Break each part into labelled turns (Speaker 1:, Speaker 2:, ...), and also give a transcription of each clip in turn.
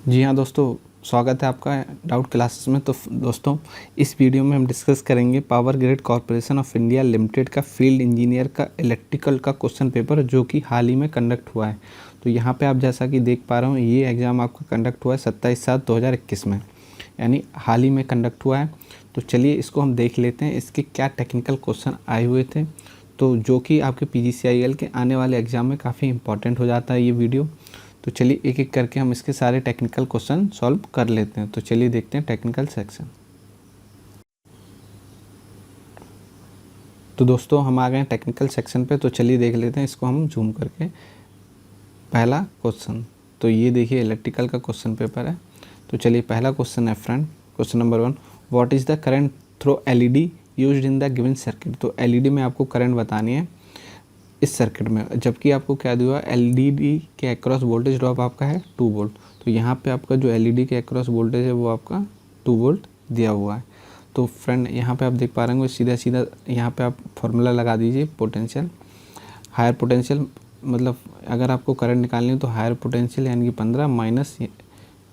Speaker 1: जी हाँ दोस्तों, स्वागत है आपका डाउट क्लासेस में। तो दोस्तों, इस वीडियो में हम डिस्कस करेंगे power grid corporation of India limited का फील्ड इंजीनियर का इलेक्ट्रिकल का क्वेश्चन पेपर, जो कि हाल ही में कंडक्ट हुआ है। तो यहाँ पे आप जैसा कि देख पा रहे हो, ये एग्ज़ाम आपका कंडक्ट हुआ है 27/7/2021 में, यानी हाल ही में कंडक्ट हुआ है। तो चलिए इसको हम देख लेते हैं, इसके क्या टेक्निकल क्वेश्चन आए हुए थे, तो जो कि आपके PGCIL के आने वाले एग्ज़ाम में काफ़ी इंपॉर्टेंट हो जाता है ये वीडियो। तो चलिए एक एक करके हम इसके सारे टेक्निकल क्वेश्चन सॉल्व कर लेते हैं। तो चलिए देखते हैं टेक्निकल सेक्शन। तो दोस्तों, हम आ गए हैं टेक्निकल सेक्शन पे। तो चलिए देख लेते हैं इसको हम जूम करके। पहला क्वेश्चन, तो ये देखिए इलेक्ट्रिकल का क्वेश्चन पेपर है। तो चलिए पहला क्वेश्चन है friend, question number 1, what is the current through LED used in the given circuit. तो LED में आपको करंट बतानी है इस सर्किट में, जबकि आपको क्या दिया, LED के अक्रॉस वोल्टेज ड्रॉप आपका है 2 वोल्ट। तो यहाँ पे आपका जो LED के अक्रॉस वोल्टेज है वो आपका 2 वोल्ट दिया हुआ है। तो फ्रेंड यहाँ पे आप देख पा रहे होंगे, सीधा सीधा यहाँ पे आप फार्मूला लगा दीजिए। पोटेंशियल, हायर पोटेंशियल, मतलब अगर आपको करंट निकालनी है तो हायर पोटेंशियल यानी कि 15 minus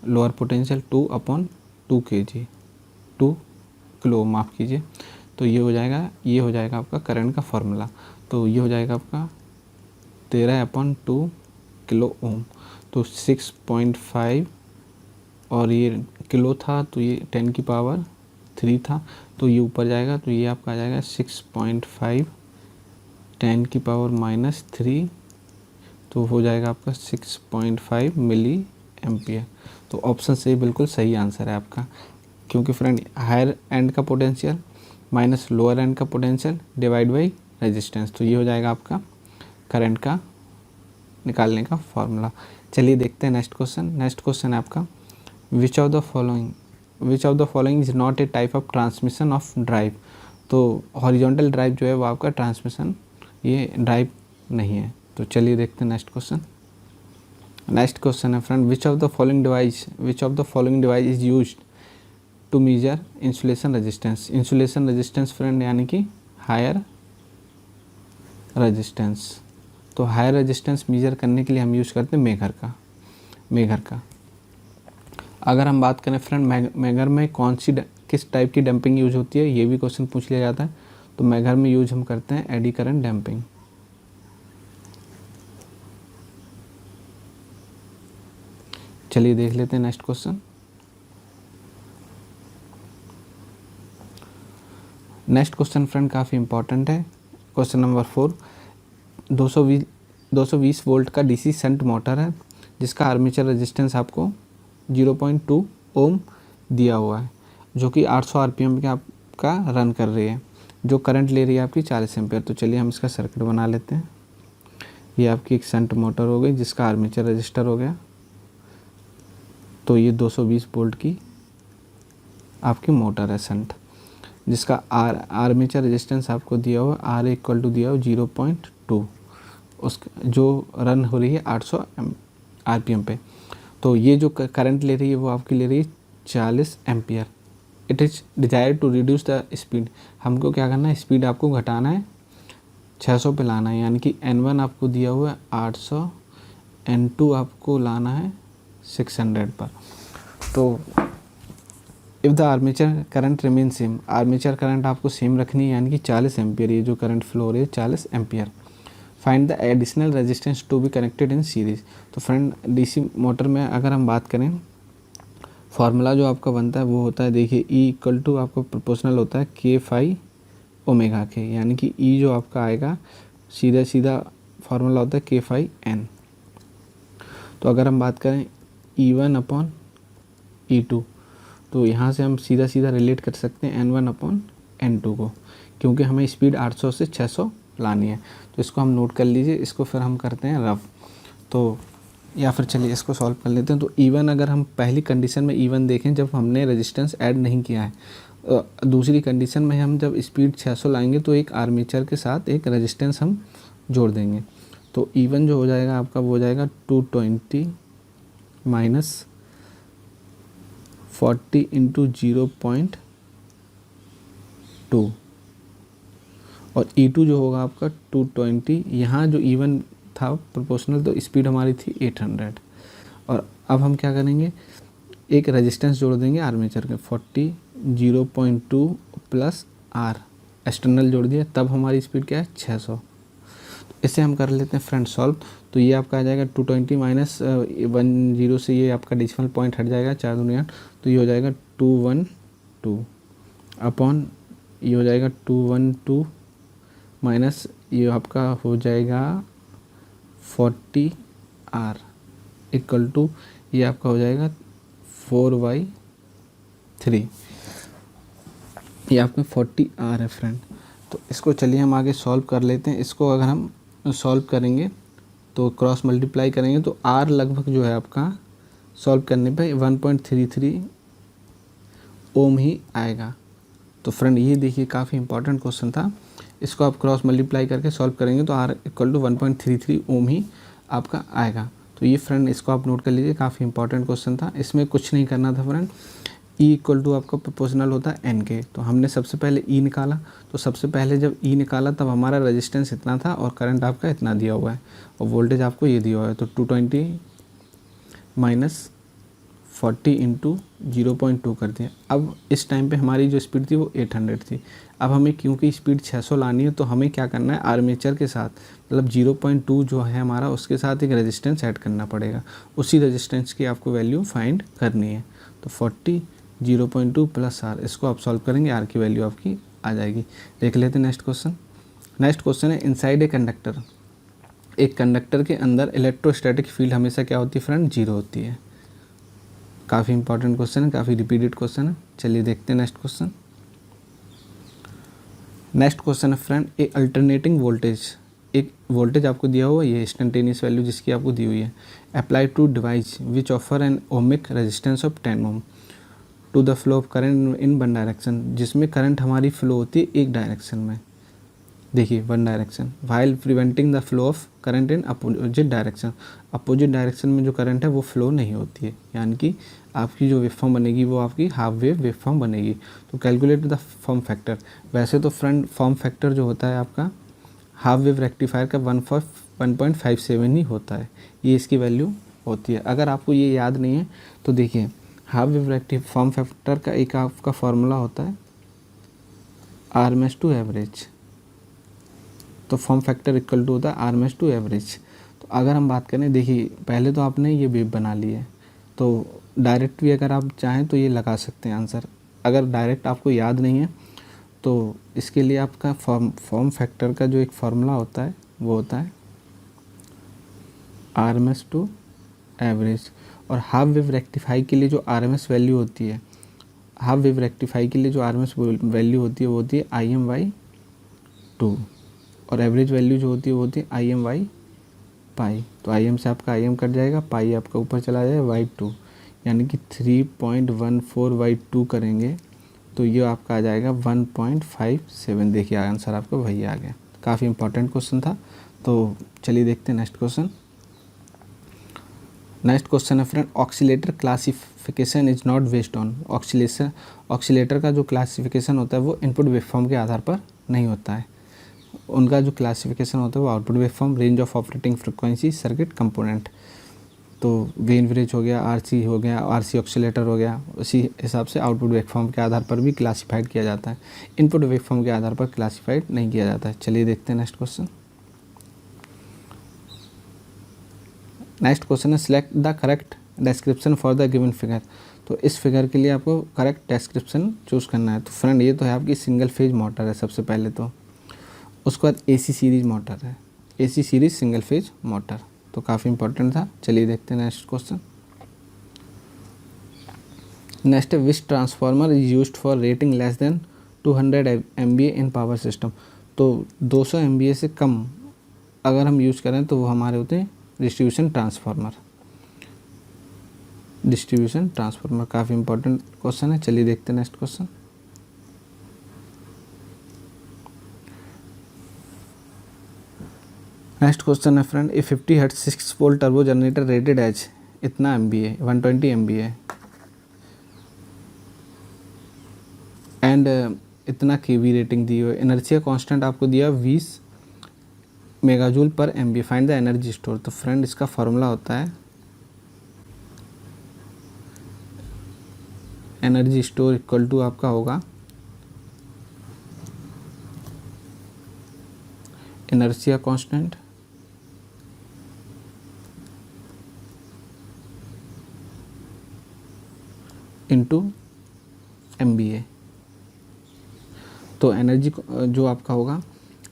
Speaker 1: lower potential 2/2 kg 2 kilo, माफ़ कीजिए। तो ये हो जाएगा आपका करंट का फार्मूला। तो ये हो जाएगा आपका 13/2 किलो ओम। तो 6.5, और ये किलो था तो ये 10⁻³ था, तो ये ऊपर जाएगा। तो ये आपका आ जाएगा 6.5 10⁻³ तो हो जाएगा आपका 6.5 मिली एम्पियर। तो ऑप्शन से बिल्कुल सही आंसर है आपका, क्योंकि फ्रेंड हायर एंड का पोटेंशियल माइनस लोअर एंड का पोटेंशियल डिवाइड बाई रेजिस्टेंस। तो ये हो जाएगा आपका करंट का निकालने का फॉर्मूला। चलिए देखते हैं नेक्स्ट क्वेश्चन। नेक्स्ट क्वेश्चन है आपका, विच of the following is not a type of transmission of drive. तो हॉरिजॉन्टल ड्राइव जो है वो आपका ट्रांसमिशन, ये ड्राइव नहीं है। तो चलिए देखते हैं नेक्स्ट क्वेश्चन। नेक्स्ट क्वेश्चन है friend, which of the following device is used to measure insulation resistance. Insulation resistance friend यानी कि हायर रेजिस्टेंस। तो हायर रेजिस्टेंस मेजर करने के लिए हम यूज़ करते हैं मेगर का। अगर हम बात करें फ्रेंड मेगर में किस टाइप की डैम्पिंग यूज होती है, ये भी क्वेश्चन पूछ लिया जाता है। तो मेगर में यूज हम करते हैं एडी करंट डैम्पिंग। चलिए देख लेते हैं next question. Next question friend काफ़ी इंपॉर्टेंट है। क्वेश्चन नंबर 4, 220 वोल्ट का DC शंट मोटर है, जिसका आर्मेचर रेजिस्टेंस आपको 0.2 ओम दिया हुआ है, जो कि 800 RPM के आपका रन कर रही है, जो करंट ले रही है आपकी 40 एम्पियर। तो चलिए हम इसका सर्किट बना लेते हैं। ये आपकी एक शंट मोटर हो गई, जिसका आर्मेचर रजिस्टर हो गया। तो ये 220 वोल्ट की आपकी मोटर है शंट, जिसका आर्मेचर रेजिस्टेंस आपको दिया हुआ R = दिया हुआ 0.2, उस जो रन हो रही है 800 RPM पे। तो ये जो करंट ले रही है वो आपकी ले रही है 40 ampere. It is desire to reduce the speed. हमको क्या करना है, स्पीड आपको घटाना है, 600 पे लाना है, यानी कि N1 आपको दिया हुआ है 800, N2 आपको लाना है 600 पर। तो if the armature current remain same, armature current आपको सेम रखनी है, यानी कि 40 एम्पियर, ये जो करंट फ्लो हो रही है 40 ampere. Find the additional resistance to be connected in series. तो फ्रेंड DC मोटर में अगर हम बात करें, फार्मूला जो आपका बनता है वो होता है, देखिए E = आपका प्रोपोर्शनल होता है K∅ ओमेगा के, यानी कि E जो आपका आएगा सीधा फार्मूला होता है K∅ N। तो अगर हम बात करें E1/E2, तो यहाँ से हम सीधा रिलेट कर सकते हैं N1/N2 को, क्योंकि हमें स्पीड 800 से 600 लानी है। तो इसको हम नोट कर लीजिए, इसको फिर हम करते हैं रफ। तो या फिर चलिए इसको सॉल्व कर लेते हैं। तो E1, अगर हम पहली कंडीशन में E1 देखें, जब हमने रेजिस्टेंस ऐड नहीं किया है, दूसरी कंडीशन में हम जब स्पीड 600 लाएंगे तो एक आर्मेचर के साथ एक रेजिस्टेंस हम जोड़ देंगे। तो E1 जो हो जाएगा आपका वो हो जाएगा 220 माइनस 40 × 0.2, और E2 जो होगा आपका 220। यहाँ जो E1 था प्रोपोर्शनल, तो स्पीड हमारी थी 800, और अब हम क्या करेंगे, एक रेजिस्टेंस जोड़ देंगे आर्मेचर के 40 0.2 प्लस आर एक्सटर्नल जोड़ दिया, तब हमारी स्पीड क्या है 600। इसे हम कर लेते हैं फ्रेंड सॉल्व। तो ये आपका आ जाएगा 220 माइनस 10 से ये आपका डेसिमल पॉइंट हट जाएगा, 4 दूनी 8, तो ये हो जाएगा 212 अपॉन ये हो जाएगा 212 माइनस ये आपका हो जाएगा 40 आर इक्वल टू ये आपका हो जाएगा 4/3, ये आपका 40 आर है फ्रेंड। तो इसको चलिए हम आगे सॉल्व कर लेते हैं। इसको अगर हम सॉल्व करेंगे तो क्रॉस मल्टीप्लाई करेंगे तो आर लगभग जो है आपका सॉल्व करने पे 1.33 ओम ही आएगा। तो फ्रेंड ये देखिए काफ़ी इंपॉर्टेंट क्वेश्चन था, इसको आप क्रॉस मल्टीप्लाई करके सॉल्व करेंगे तो आर इक्वल टू 1.33 ओम ही आपका आएगा। तो ये फ्रेंड इसको आप नोट कर लीजिए, काफ़ी इंपॉर्टेंट क्वेश्चन था। इसमें कुछ नहीं करना था फ्रेंड, ई इक्वल टू आपका प्रोपोर्शनल होता है एन के। तो हमने सबसे पहले ई निकाला, तो सबसे पहले जब ई निकाला तब हमारा रेजिस्टेंस इतना था और करंट आपका इतना दिया हुआ है और वोल्टेज आपको ये दिया हुआ है। तो 220 माइनस 40 इंटू 0.2 कर दिया। अब इस टाइम पे हमारी जो स्पीड थी वो 800 थी। अब हमें क्योंकि स्पीड 600 लानी है तो हमें क्या करना है, आर्मेचर के साथ मतलब 0.2 जो है हमारा उसके साथ एक रेजिस्टेंस ऐड करना पड़ेगा, उसी रेजिस्टेंस की आपको वैल्यू फाइंड करनी है। तो 40 0.2 प्लस आर, इसको आप सॉल्व करेंगे, आर की वैल्यू आपकी आ जाएगी। देख लेते हैं नेक्स्ट क्वेश्चन। नेक्स्ट क्वेश्चन है इनसाइड ए कंडक्टर, एक कंडक्टर के अंदर इलेक्ट्रोस्टैटिक फील्ड हमेशा क्या होती है फ्रेंड, 0 होती है। काफ़ी इंपॉर्टेंट क्वेश्चन है, काफ़ी रिपीटेड क्वेश्चन है। चलिए देखते हैं नेक्स्ट क्वेश्चन। नेक्स्ट क्वेश्चन है फ्रेंड, ए अल्टरनेटिंग वोल्टेज, एक वोल्टेज आपको दिया हुआ, ये इंस्टेंटेनियस वैल्यू जिसकी आपको दी हुई है, apply to device which offer an ohmic resistance of 10 ohm to the flow of current in one direction, जिसमें करंट हमारी फ्लो होती है एक डायरेक्शन में, देखिए one direction, while preventing the flow of current in opposite direction. Opposite direction में जो current है वो फ्लो नहीं होती है, यानी कि आपकी जो वेवफॉर्म बनेगी वो आपकी हाफ वेव वेवफॉर्म बनेगी। तो कैलकुलेट द फॉर्म फैक्टर। वैसे तो फ्रेंड फॉर्म फैक्टर जो होता है आपका हाफ वेव रेक्टिफायर का 1.57 ही होता है, ये इसकी वैल्यू होती है। अगर आपको ये याद नहीं है तो देखिए हाफ वेव रेक्टिफ फॉर्म फैक्टर का एक आपका फॉर्मूला होता है RMS टू एवरेज। तो फॉर्म फैक्टर इक्वल टू होता है RMS टू एवरेज। तो अगर हम बात करें, देखिए पहले तो आपने ये वेव बना ली है, तो डायरेक्ट भी अगर आप चाहें तो ये लगा सकते हैं आंसर। अगर डायरेक्ट आपको याद नहीं है तो इसके लिए आपका फॉर्म फैक्टर का जो एक फार्मूला होता है वो होता है RMS टू एवरेज। और हाफ वेव रेक्टिफाई के लिए जो RMS वैल्यू होती है, हाफ वेव रेक्टिफाई के लिए जो RMS वैल्यू होती है वो होती है IM/2 और एवरेज वैल्यू जो होती है वो होती है IM/पाई। तो IM से आपका IM कट जाएगा, पाई आपका ऊपर चला जाएगा /2, यानी कि 3.14/2 करेंगे तो ये आपका आ जाएगा 1.57। देखिए आंसर आपका वही आ गया। काफ़ी इंपॉर्टेंट क्वेश्चन था। तो चलिए देखते हैं नेक्स्ट क्वेश्चन। नेक्स्ट क्वेश्चन है friend, oscillator classification is not based on oscillation. Oscillator का जो क्लासिफिकेशन होता है वो इनपुट वेवफॉर्म के आधार पर नहीं होता है, उनका जो क्लासिफिकेशन होता है वो output waveform, range of operating frequency, circuit component. तो वेन ब्रिज हो गया, RC हो गया, RC ऑक्सीलेटर हो गया, उसी हिसाब से आउटपुट वेवफॉर्म के आधार पर भी क्लासिफाइड किया जाता है, इनपुट वेवफॉर्म के आधार पर क्लासिफाइड नहीं किया जाता है। चलिए देखते हैं नेक्स्ट क्वेश्चन। नेक्स्ट क्वेश्चन है select the correct description for the given figure. तो इस फिगर के लिए आपको करेक्ट डिस्क्रिप्शन चूज़ करना है। तो फ्रेंड ये तो है आपकी सिंगल फेज मोटर है सबसे पहले, तो उसके बाद AC सीरीज मोटर है, AC series single phase motor, तो काफ़ी इंपॉर्टेंट था। चलिए देखते हैं नेक्स्ट क्वेश्चन। नेक्स्ट है which transformer is used for rating less than 200 MVA in power system. तो 200 MVA से कम अगर हम यूज़ करें तो वो हमारे होते हैं डिस्ट्रीब्यूशन ट्रांसफार्मर। डिस्ट्रीब्यूशन ट्रांसफार्मर काफ़ी इंपॉर्टेंट क्वेश्चन है। चलिए देखते हैं नेक्स्ट क्वेश्चन। नेक्स्ट क्वेश्चन है फ्रेंड, ए 50 हर्ट्ज 6 पोल टर्बो जनरेटर रेटेड एज इतना MVA 120 MVA एंड इतना kV रेटिंग दी हुई है, एनर्जी कांस्टेंट आपको दिया 20 मेगाजूल पर MVA, find the energy store. तो फ्रेंड इसका फार्मूला होता है एनर्जी स्टोर इक्वल टू आपका होगा इनर्शिया कांस्टेंट इनटू MVA। तो एनर्जी जो आपका होगा,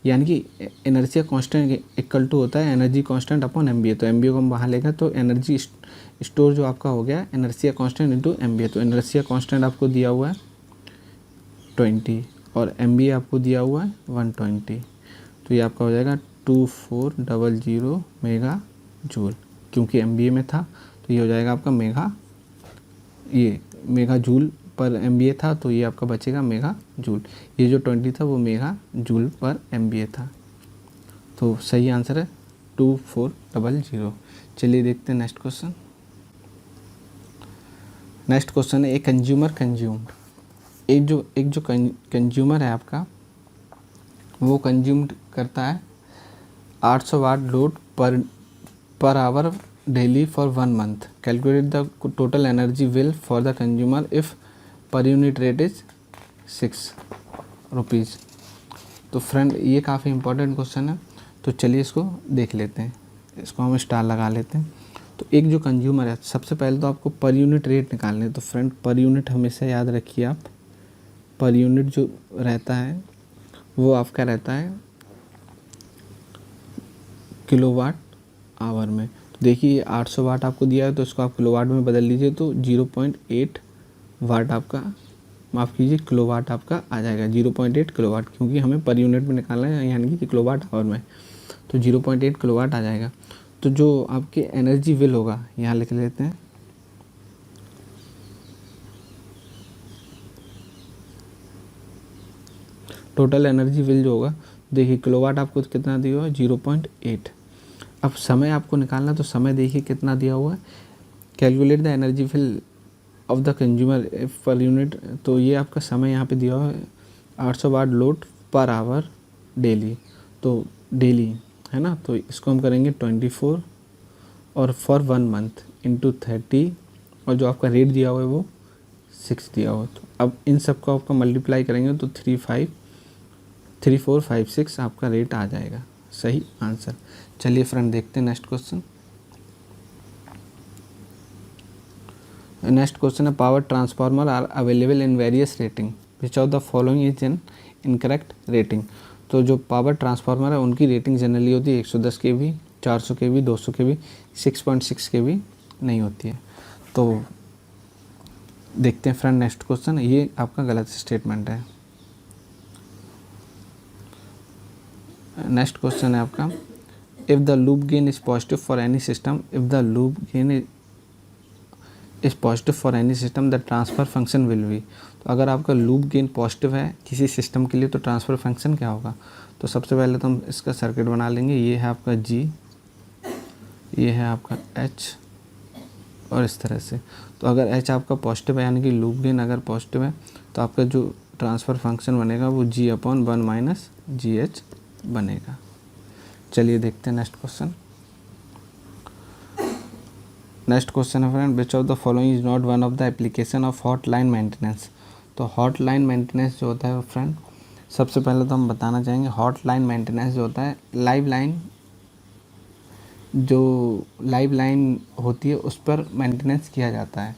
Speaker 1: यानी कि एनर्जिया कांस्टेंट इक्वल टू होता है एनर्जी कांस्टेंट अपॉन MVA। तो MVA को हम बाहर लेगा तो एनर्जी स्टोर जो आपका हो गया एनर्जिया कांस्टेंट इनटू MVA। तो एनर्जिया कांस्टेंट आपको दिया हुआ है 20 और MVA आपको दिया हुआ है 120। तो ये आपका हो जाएगा 2400 मेगा जूल, क्योंकि MVA में था तो ये हो जाएगा आपका मेगा जूल पर MVA था, तो ये आपका बचेगा मेगा जूल। ये जो 20 था वो मेगा जूल पर MVA था। तो सही आंसर है 2400। चलिए देखते हैं नेक्स्ट क्वेश्चन। नेक्स्ट क्वेश्चन है, एक कंज्यूमर कंज्यूम्ड, एक जो कंज्यूमर है आपका वो कंज्यूम्ड करता है 800 watt load per hour daily for 1 month. Calculate the total energy bill for the consumer if per unit rate is 6 rupees. तो फ्रेंड ये काफ़ी इंपॉर्टेंट क्वेश्चन है, तो चलिए इसको देख लेते हैं, इसको हम स्टार लगा लेते हैं। तो एक जो कंज्यूमर है, सबसे पहले तो आपको पर यूनिट रेट निकालने हैं। तो फ्रेंड पर यूनिट हमेशा याद रखिए आप, पर यूनिट जो रहता है वो आपका रहता है किलोवाट आवर में। तो देखिए 800 वाट आपको दिया है तो इसको आप किलोवाट में बदल लीजिए तो 0.8 वाट आपका, माफ़ कीजिए किलोवाट आपका आ जाएगा 0.8 किलोवाट, क्योंकि हमें पर यूनिट में निकालना है यानी कि किलोवाट आवर में। तो 0.8 किलोवाट आ जाएगा। तो जो आपके एनर्जी बिल होगा यहाँ लिख लेते हैं, टोटल एनर्जी बिल जो होगा, देखिए किलोवाट आपको कितना दिया हुआ है 0.8। अब समय आपको निकालना, तो समय देखिए कितना दिया हुआ है, calculate the energy bill of the consumer per unit. तो ये आपका समय यहाँ पे दिया हुआ है 800 watt load per hour daily, तो डेली है ना। तो इसको हम करेंगे 24 और फॉर 1 मंथ इंटू 30, और जो आपका रेट दिया हुआ है वो 6 दिया हुआ है। तो अब इन सब को आपका मल्टीप्लाई करेंगे तो 3456 आपका रेट आ जाएगा, सही आंसर। चलिए फ्रेंड देखते हैं नेक्स्ट क्वेश्चन। नेक्स्ट क्वेश्चन है, power transformer are available in various rating, which of the following is in incorrect rating. तो जो पावर ट्रांसफार्मर है उनकी रेटिंग जनरली होती है 110 kV, 400 kV, 200 kV, 6.6 kV नहीं होती है। तो देखते हैं फ्रेंड नेक्स्ट क्वेश्चन, ये आपका गलत स्टेटमेंट है। नेक्स्ट क्वेश्चन है आपका, if the loop gain is positive for any system, if the loop gain is positive for any system the transfer function will be. तो अगर आपका लूप गेन पॉजिटिव है किसी सिस्टम के लिए तो ट्रांसफ़र फंक्शन क्या होगा। तो सबसे पहले तो हम इसका सर्किट बना लेंगे, ये है आपका G, ये है आपका H और इस तरह से। तो अगर H आपका पॉजिटिव है यानी कि लूप गेन अगर पॉजिटिव है तो आपका जो ट्रांसफ़र फंक्शन बनेगा वो G/1 - GH बनेगा। चलिए देखते हैं नेक्स्ट क्वेश्चन। नेक्स्ट क्वेश्चन है friend, which of the following is not one of the application of hot line maintenance. तो हॉट लाइन मेंटेनेंस जो होता है फ्रेंड, सबसे पहले तो हम बताना चाहेंगे हॉट लाइन मेंटेनेंस जो होता है, लाइव लाइन होती है उस पर मेंटेनेंस किया जाता है।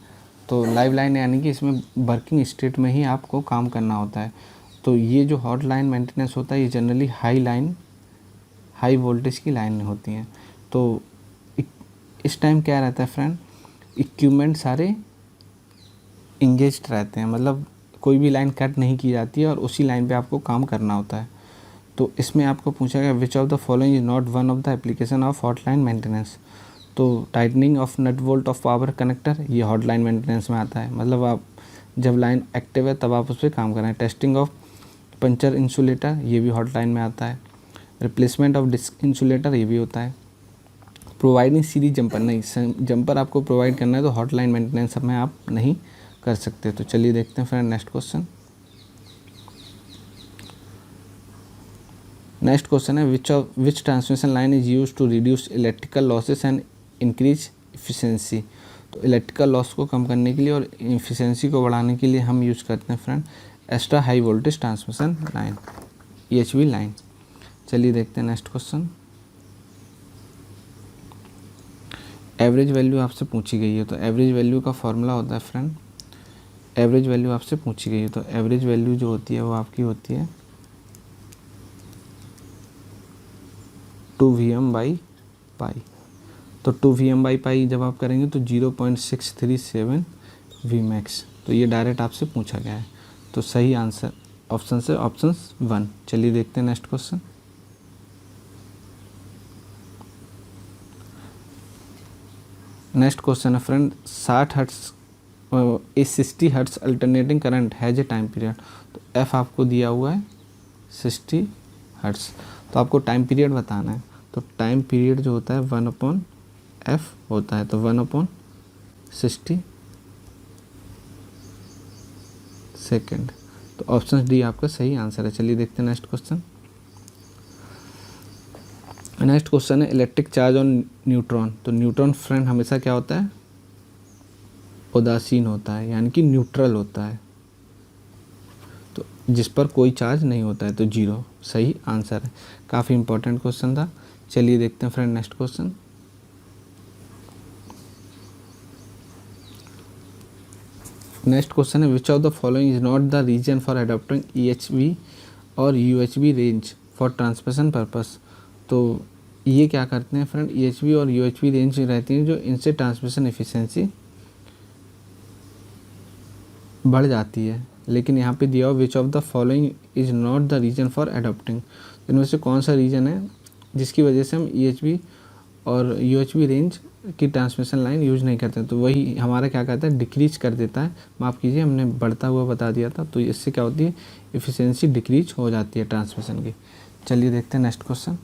Speaker 1: तो लाइव लाइन यानी कि इसमें वर्किंग स्टेट में ही आपको काम करना होता है। तो ये जो हॉट लाइन मेंटेनेंस होता है ये जनरली हाई वोल्टेज की लाइन होती हैं। तो इस टाइम क्या रहता है फ्रेंड, इक्विपमेंट सारे इंगेज्ड रहते हैं, मतलब कोई भी लाइन कट नहीं की जाती है और उसी लाइन पे आपको काम करना होता है। तो इसमें आपको पूछा गया which of the following is not one of the application of hot line maintenance. तो tightening of nut bolt of power connector ये हॉट लाइन मेंटेनेंस में आता है, मतलब आप जब लाइन एक्टिव है तब आप उस पर काम करें। टेस्टिंग ऑफ पंचर इंसुलेटर ये भी हॉट लाइन में आता है। रिप्लेसमेंट ऑफ डिस्क इंसुलेटर ये भी होता है। प्रोवाइडिंग सीरीज जंपर, नहीं जंपर आपको प्रोवाइड करना है तो हॉट लाइन मेंटेनेंस में आप नहीं कर सकते। तो चलिए देखते हैं friend next question. Next question है, which transmission line is use to reduce electrical losses and increase efficiency. तो इलेक्ट्रिकल लॉस को कम करने के लिए और एफिशिएंसी को बढ़ाने के लिए हम यूज़ करते हैं friend extra high voltage transmission line, EHV line. चलिए देखते हैं नेक्स्ट क्वेश्चन। एवरेज वैल्यू आपसे पूछी गई है, तो एवरेज वैल्यू का फॉर्मूला होता है फ्रेंड, एवरेज वैल्यू आपसे पूछी गई है तो एवरेज वैल्यू जो होती है वो आपकी होती है 2Vm/π। तो 2Vm/π जब आप करेंगे तो 0.637 Vmax, तो ये डायरेक्ट आपसे पूछा गया है। तो सही आंसर ऑप्शन से ऑप्शन 1। चलिए देखते हैं नेक्स्ट क्वेश्चन। नेक्स्ट क्वेश्चन है friend 60 hertz a 60 hertz alternating current has a time period. तो एफ आपको दिया हुआ है 60 हर्ट्स, तो आपको टाइम पीरियड बताना है। तो टाइम पीरियड जो होता है 1/f होता है, तो 1/60 सेकेंड। तो ऑप्शन डी आपका सही आंसर है। चलिए देखते हैं नेक्स्ट क्वेश्चन। नेक्स्ट क्वेश्चन है इलेक्ट्रिक चार्ज ऑन न्यूट्रॉन। तो न्यूट्रॉन फ्रेंड हमेशा क्या होता है, उदासीन होता है, यानी कि न्यूट्रल होता है, तो जिस पर कोई चार्ज नहीं होता है, तो 0 सही आंसर है। काफ़ी इंपॉर्टेंट क्वेश्चन था। चलिए देखते हैं friend next question. Next question है which of the following is not the reason for adopting EHV और UHV range for transmission purpose. तो ये क्या करते हैं फ्रेंड, EHV और UHV रेंज रहती हैं जो इनसे ट्रांसमिशन एफिशिएंसी बढ़ जाती है। लेकिन यहाँ पे दिया हुआ which of the following is not the reason for adopting, इनमें से कौन सा रीजन है जिसकी वजह से हम EHV और UHV रेंज की ट्रांसमिशन लाइन यूज नहीं करते हैं। तो वही हमारा क्या कहता है, डिक्रीज कर देता है। माफ़ कीजिए, हमने बढ़ता हुआ बता दिया था। तो इससे क्या होती है, एफिशिएंसी डिक्रीज हो जाती है ट्रांसमिशन की। चलिए देखते हैं नेक्स्ट क्वेश्चन।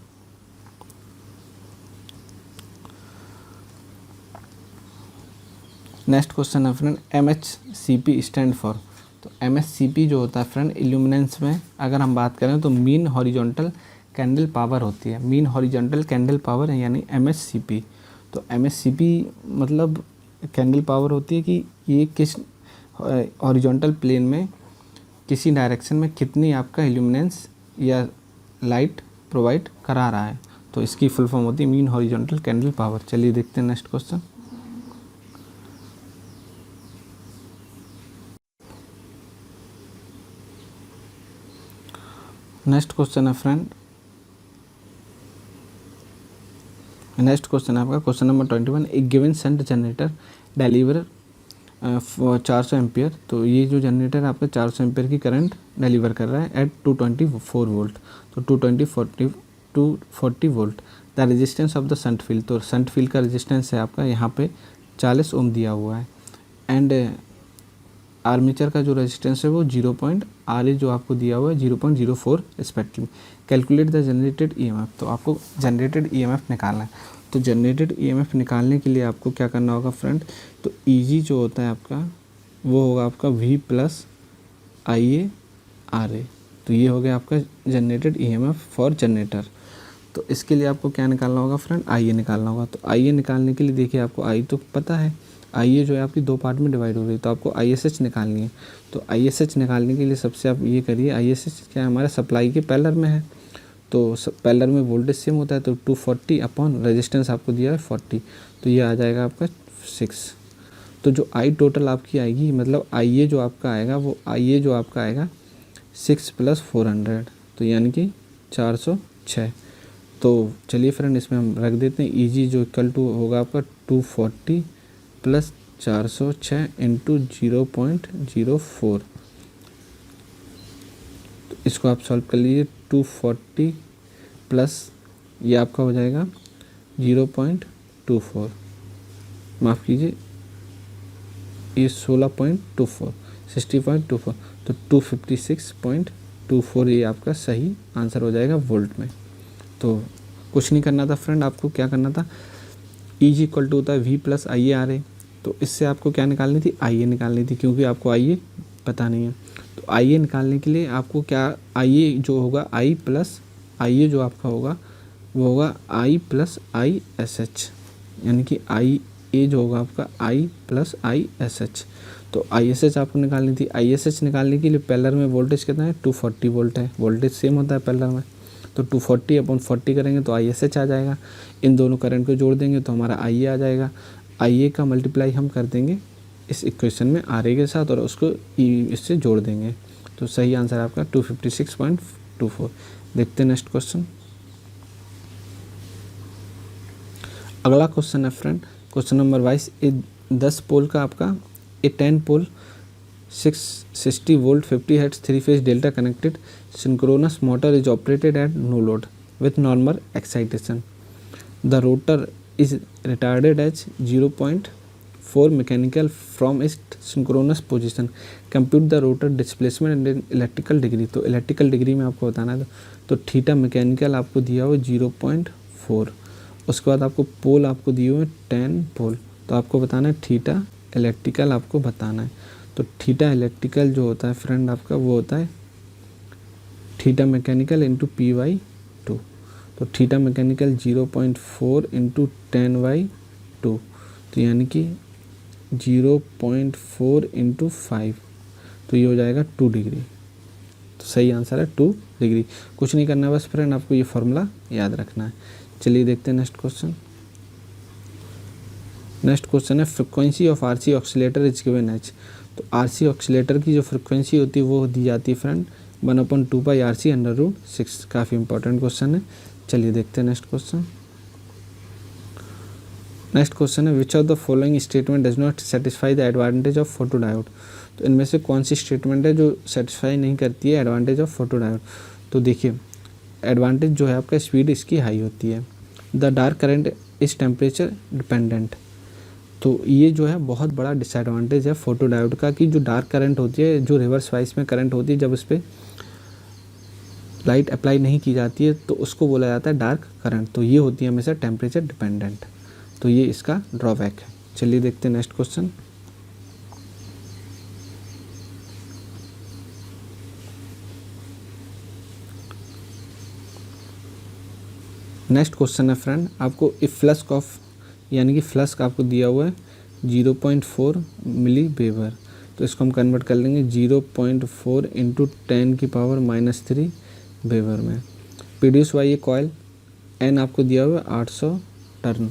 Speaker 1: नेक्स्ट क्वेश्चन है फ्रेंड MHCP स्टैंड फॉर। तो MHCP जो होता है फ्रेंड इल्यूमिनेंस में अगर हम बात करें तो मीन हॉरिजॉन्टल कैंडल पावर होती है। मीन हॉरिजॉन्टल कैंडल पावर है यानी MHCP। तो MHCP मतलब कैंडल पावर होती है कि ये किस हॉरिजॉन्टल प्लेन में किसी डायरेक्शन में कितनी आपका इल्यूमिनेंस या लाइट प्रोवाइड करा रहा है। तो इसकी फुल फॉर्म होती है मीन हॉरिजॉन्टल कैंडल पावर। चलिए देखते हैं नेक्स्ट क्वेश्चन। नेक्स्ट क्वेश्चन है फ्रेंड, नेक्स्ट क्वेश्चन है आपका क्वेश्चन नंबर 21। एक given shunt generator deliver 400 ampere. तो ये जो जनरेटर आपका 400 एम्पियर की करंट डिलीवर कर रहा है एट 224 वोल्ट। तो 240 volt. The resistance of the shunt field, तो शंट फील्ड का रेजिस्टेंस है आपका यहाँ पे 40 ओम दिया हुआ है। एंड आर्मेचर का जो रेजिस्टेंस है वो RA जो आपको दिया हुआ है 0.04 respectively. Calculate the generated EMF, तो आपको जनरेटेड EMF निकालना है। तो जनरेटेड EMF निकालने के लिए आपको क्या करना होगा फ्रेंड, तो EG जो होता है आपका वो होगा आपका V + IA RA। तो ये हो गया आपका जनरेटेड EMF फॉर जनरेटर। तो इसके लिए आपको क्या निकालना होगा फ्रेंड, IA निकालना होगा। तो IA निकालने के लिए देखिए आपको I तो पता है, IA जो है आपकी 2 पार्ट में डिवाइड हो रही है, तो आपको ISH निकालनी है। तो ISH निकालने के लिए सबसे आप ये करिए, ISH क्या है हमारा सप्लाई के पैरेलल में है। तो पैरेलल में वोल्टेज सेम होता है, तो 240 अपॉन रेजिस्टेंस आपको दिया है 40, तो ये आ जाएगा आपका 6। तो जो I टोटल आपकी आएगी, मतलब IA जो आपका आएगा वो IA जो आपका आएगा 6 + 400, तो यानी कि 406। तो चलिए फ्रेंड इसमें हम रख देते हैं EG जो इक्वल टू होगा आपका 240 + 406 × 0.04। तो इसको आप सॉल्व कर लीजिए। 240 प्लस ये आपका हो जाएगा 0.24, माफ़ कीजिए ये 16.24 60.24, तो 256.24 ये आपका सही आंसर हो जाएगा वोल्ट में। तो कुछ नहीं करना था फ्रेंड, आपको क्या करना था, EG इक्वल टू होता है V + IA RA। तो इससे आपको क्या निकालनी थी, IA निकालनी थी, क्योंकि आपको IA पता नहीं है। तो IA निकालने के लिए आपको क्या, IA जो होगा I + IA जो आपका होगा वो होगा I + ISH, यानी कि ए जो होगा आपका आई प्लस आई एस एच। तो आई एस एच आपको निकालनी थी। आई एस एच निकालने के लिए पैरेलल में वोल्टेज कितना है 240 वोल्ट है, वोल्टेज सेम होता है पैरेलल में। तो 240/40 करेंगे तो आई एस एच आ जाएगा। इन दोनों करंट को जोड़ देंगे तो हमारा आई ए आ जाएगा। आई ए का मल्टीप्लाई हम कर देंगे इस इक्वेशन में आर ए के साथ और उसको इससे जोड़ देंगे। तो सही आंसर आपका 256.24। देखते हैं नेक्स्ट क्वेश्चन। अगला क्वेश्चन है friend, question number 22। A 10 pole का आपका a 10 pole 660 volt 50 hertz 3 phase delta connected synchronous motor is operated at no load with normal excitation. The rotor is retarded as 0.4 mechanical from its synchronous position. Compute the rotor displacement in electrical degree. तो electrical degree में आपको बताना है। तो theta mechanical आपको दिया हुआ 0.4। उसके बाद आपको पोल आपको दिए हुए 10 पोल। तो आपको बताना है थीटा इलेक्ट्रिकल आपको बताना है। तो थीटा इलेक्ट्रिकल जो होता है फ्रेंड आपका वो होता है थीटा मैकेनिकल इंटू P/2। तो थीटा मैकेनिकल 0.4 इंटू 10/2 तो यानी कि 0.4 इंटू 5 तो ये हो जाएगा 2 डिग्री। तो सही आंसर है 2 डिग्री। कुछ नहीं करना है बस फ्रेंड, आपको ये फॉर्मूला याद रखना है। चलिए देखते हैं नेक्स्ट क्वेश्चन। नेक्स्ट क्वेश्चन है frequency of RC oscillator is given as. तो आरसी ऑक्सीलेटर की जो फ्रिक्वेंसी होती है वो दी जाती है फ्रेंड 1/2πRC/√6। काफ़ी इंपॉर्टेंट क्वेश्चन है। चलिए देखते हैं नेक्स्ट क्वेश्चन। नेक्स्ट क्वेश्चन है which of the following statement does not satisfy the advantage of photodiode. तो इनमें से कौन सी स्टेटमेंट है जो सेटिस्फाई नहीं करती है एडवांटेज ऑफ फोटोडायोड। तो देखिए एडवांटेज जो है आपका स्पीड इसकी हाई होती है। The dark current is temperature dependent. तो ये जो है बहुत बड़ा डिसएडवांटेज है फोटोडायोड का कि जो डार्क करंट होती है, जो रिवर्स वाइस में करंट होती है, जब उस पर लाइट अप्लाई नहीं की जाती है तो उसको बोला जाता है डार्क करंट। तो ये होती है हमेशा टेम्परेचर डिपेंडेंट। तो ये इसका ड्रॉबैक है। चलिए देखते हैं नेक्स्ट क्वेश्चन। नेक्स्ट क्वेश्चन है फ्रेंड आपको इफ फ्लस्क ऑफ यानी कि फ्लस्क आपको दिया हुआ है 0.4 मिली वेबर। तो इसको हम कन्वर्ट कर लेंगे 0.4 इंटू 10⁻³ वेबर में। Produce by a coil N आपको दिया हुआ है 800 टर्न।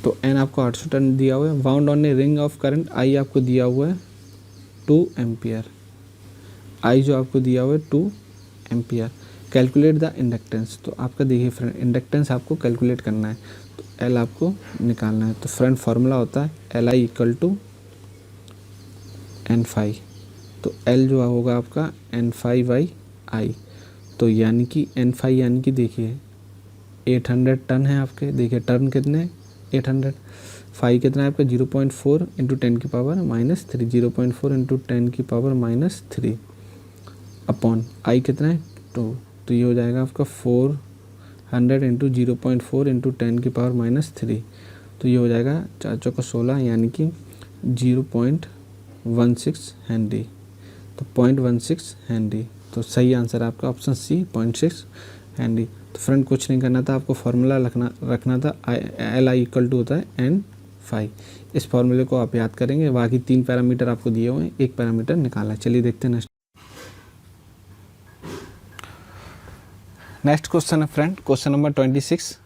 Speaker 1: तो एन आपको 800 टर्न दिया हुआ है। Wound on a ring of current I आपको दिया हुआ है 2 एम्पियर। आई जो आपको दिया हुआ है 2 एम्पियर। Calculate the inductance. तो आपका देखिए फ्रेंड इंडक्टेंस आपको कैलकुलेट करना है तो एल आपको निकालना है। तो फ्रेंड फार्मूला होता है LI = N∅। तो L जो होगा आपका N∅/I। तो यानी कि N∅ यानी कि देखिए 800 टन है आपके। देखिए टर्न कितने 800। फाई कितना है आपका 0.4 इंटू 10⁻³ 0.4 इंटू 10⁻³ अपॉन आई कितना है 2। तो ये हो जाएगा आपका 400 इंटू 0.4 इंटू 10⁻³ तो ये हो जाएगा 4 चौका 16 यानी कि 0.16 हेनरी। तो 0.16 हेनरी। तो सही आंसर आपका ऑप्शन सी 0.6 हेनरी। तो फ्रेंड कुछ नहीं करना था, आपको फार्मूला रखना था LI = होता है N∅। इस फार्मूले को आप याद करेंगे। बाकी 3 पैरामीटर आपको दिए हुए हैं, 1 पैरामीटर निकाला है। चलिए देखते हैं नेक्स्ट क्वेश्चन है friend question number 26।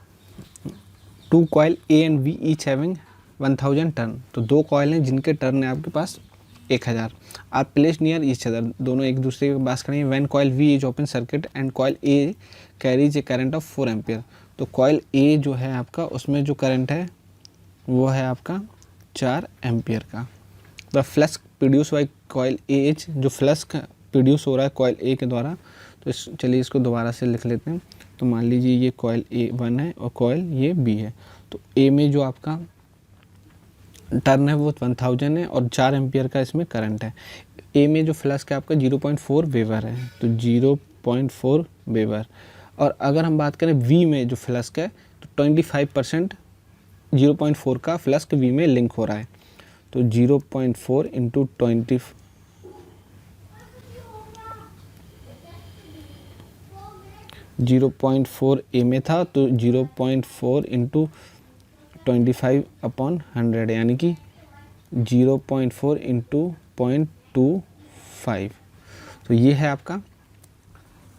Speaker 1: 2 coil A and B each having 1000 turn. तो 2 कॉयल हैं जिनके टर्न है आपके पास 1000। आप प्लेस नियर ईच अदर, दोनों एक दूसरे के पास खड़े हैं। When coil V is open circuit and coil A carries A current of 4 ampere. तो कॉयल A जो है आपका उसमें जो करंट है वो है आपका 4 एम्पियर का। The flux produce by coil AH, जो फ्लक्स प्रोड्यूस हो रहा है कॉयल A के द्वारा। तो चलिए इसको दोबारा से लिख लेते हैं। तो मान लीजिए ये कॉयल A1 है और कॉयल ये B है। तो A में जो आपका टर्न है वो 1000 है और 4 एम्पियर का इसमें करंट है। A में जो फ्लक्स है आपका 0.4 वेबर है। तो 0.4 वेबर। और अगर हम बात करें V में जो फ्लक्स है तो 25% 0.4 का फ्लक्स V में लिंक हो रहा है। तो 0.4 इंटू 0.4 A में था तो 0.4 इंटू 25/100 यानी कि 0.4 इंटू 0.25। तो ये है आपका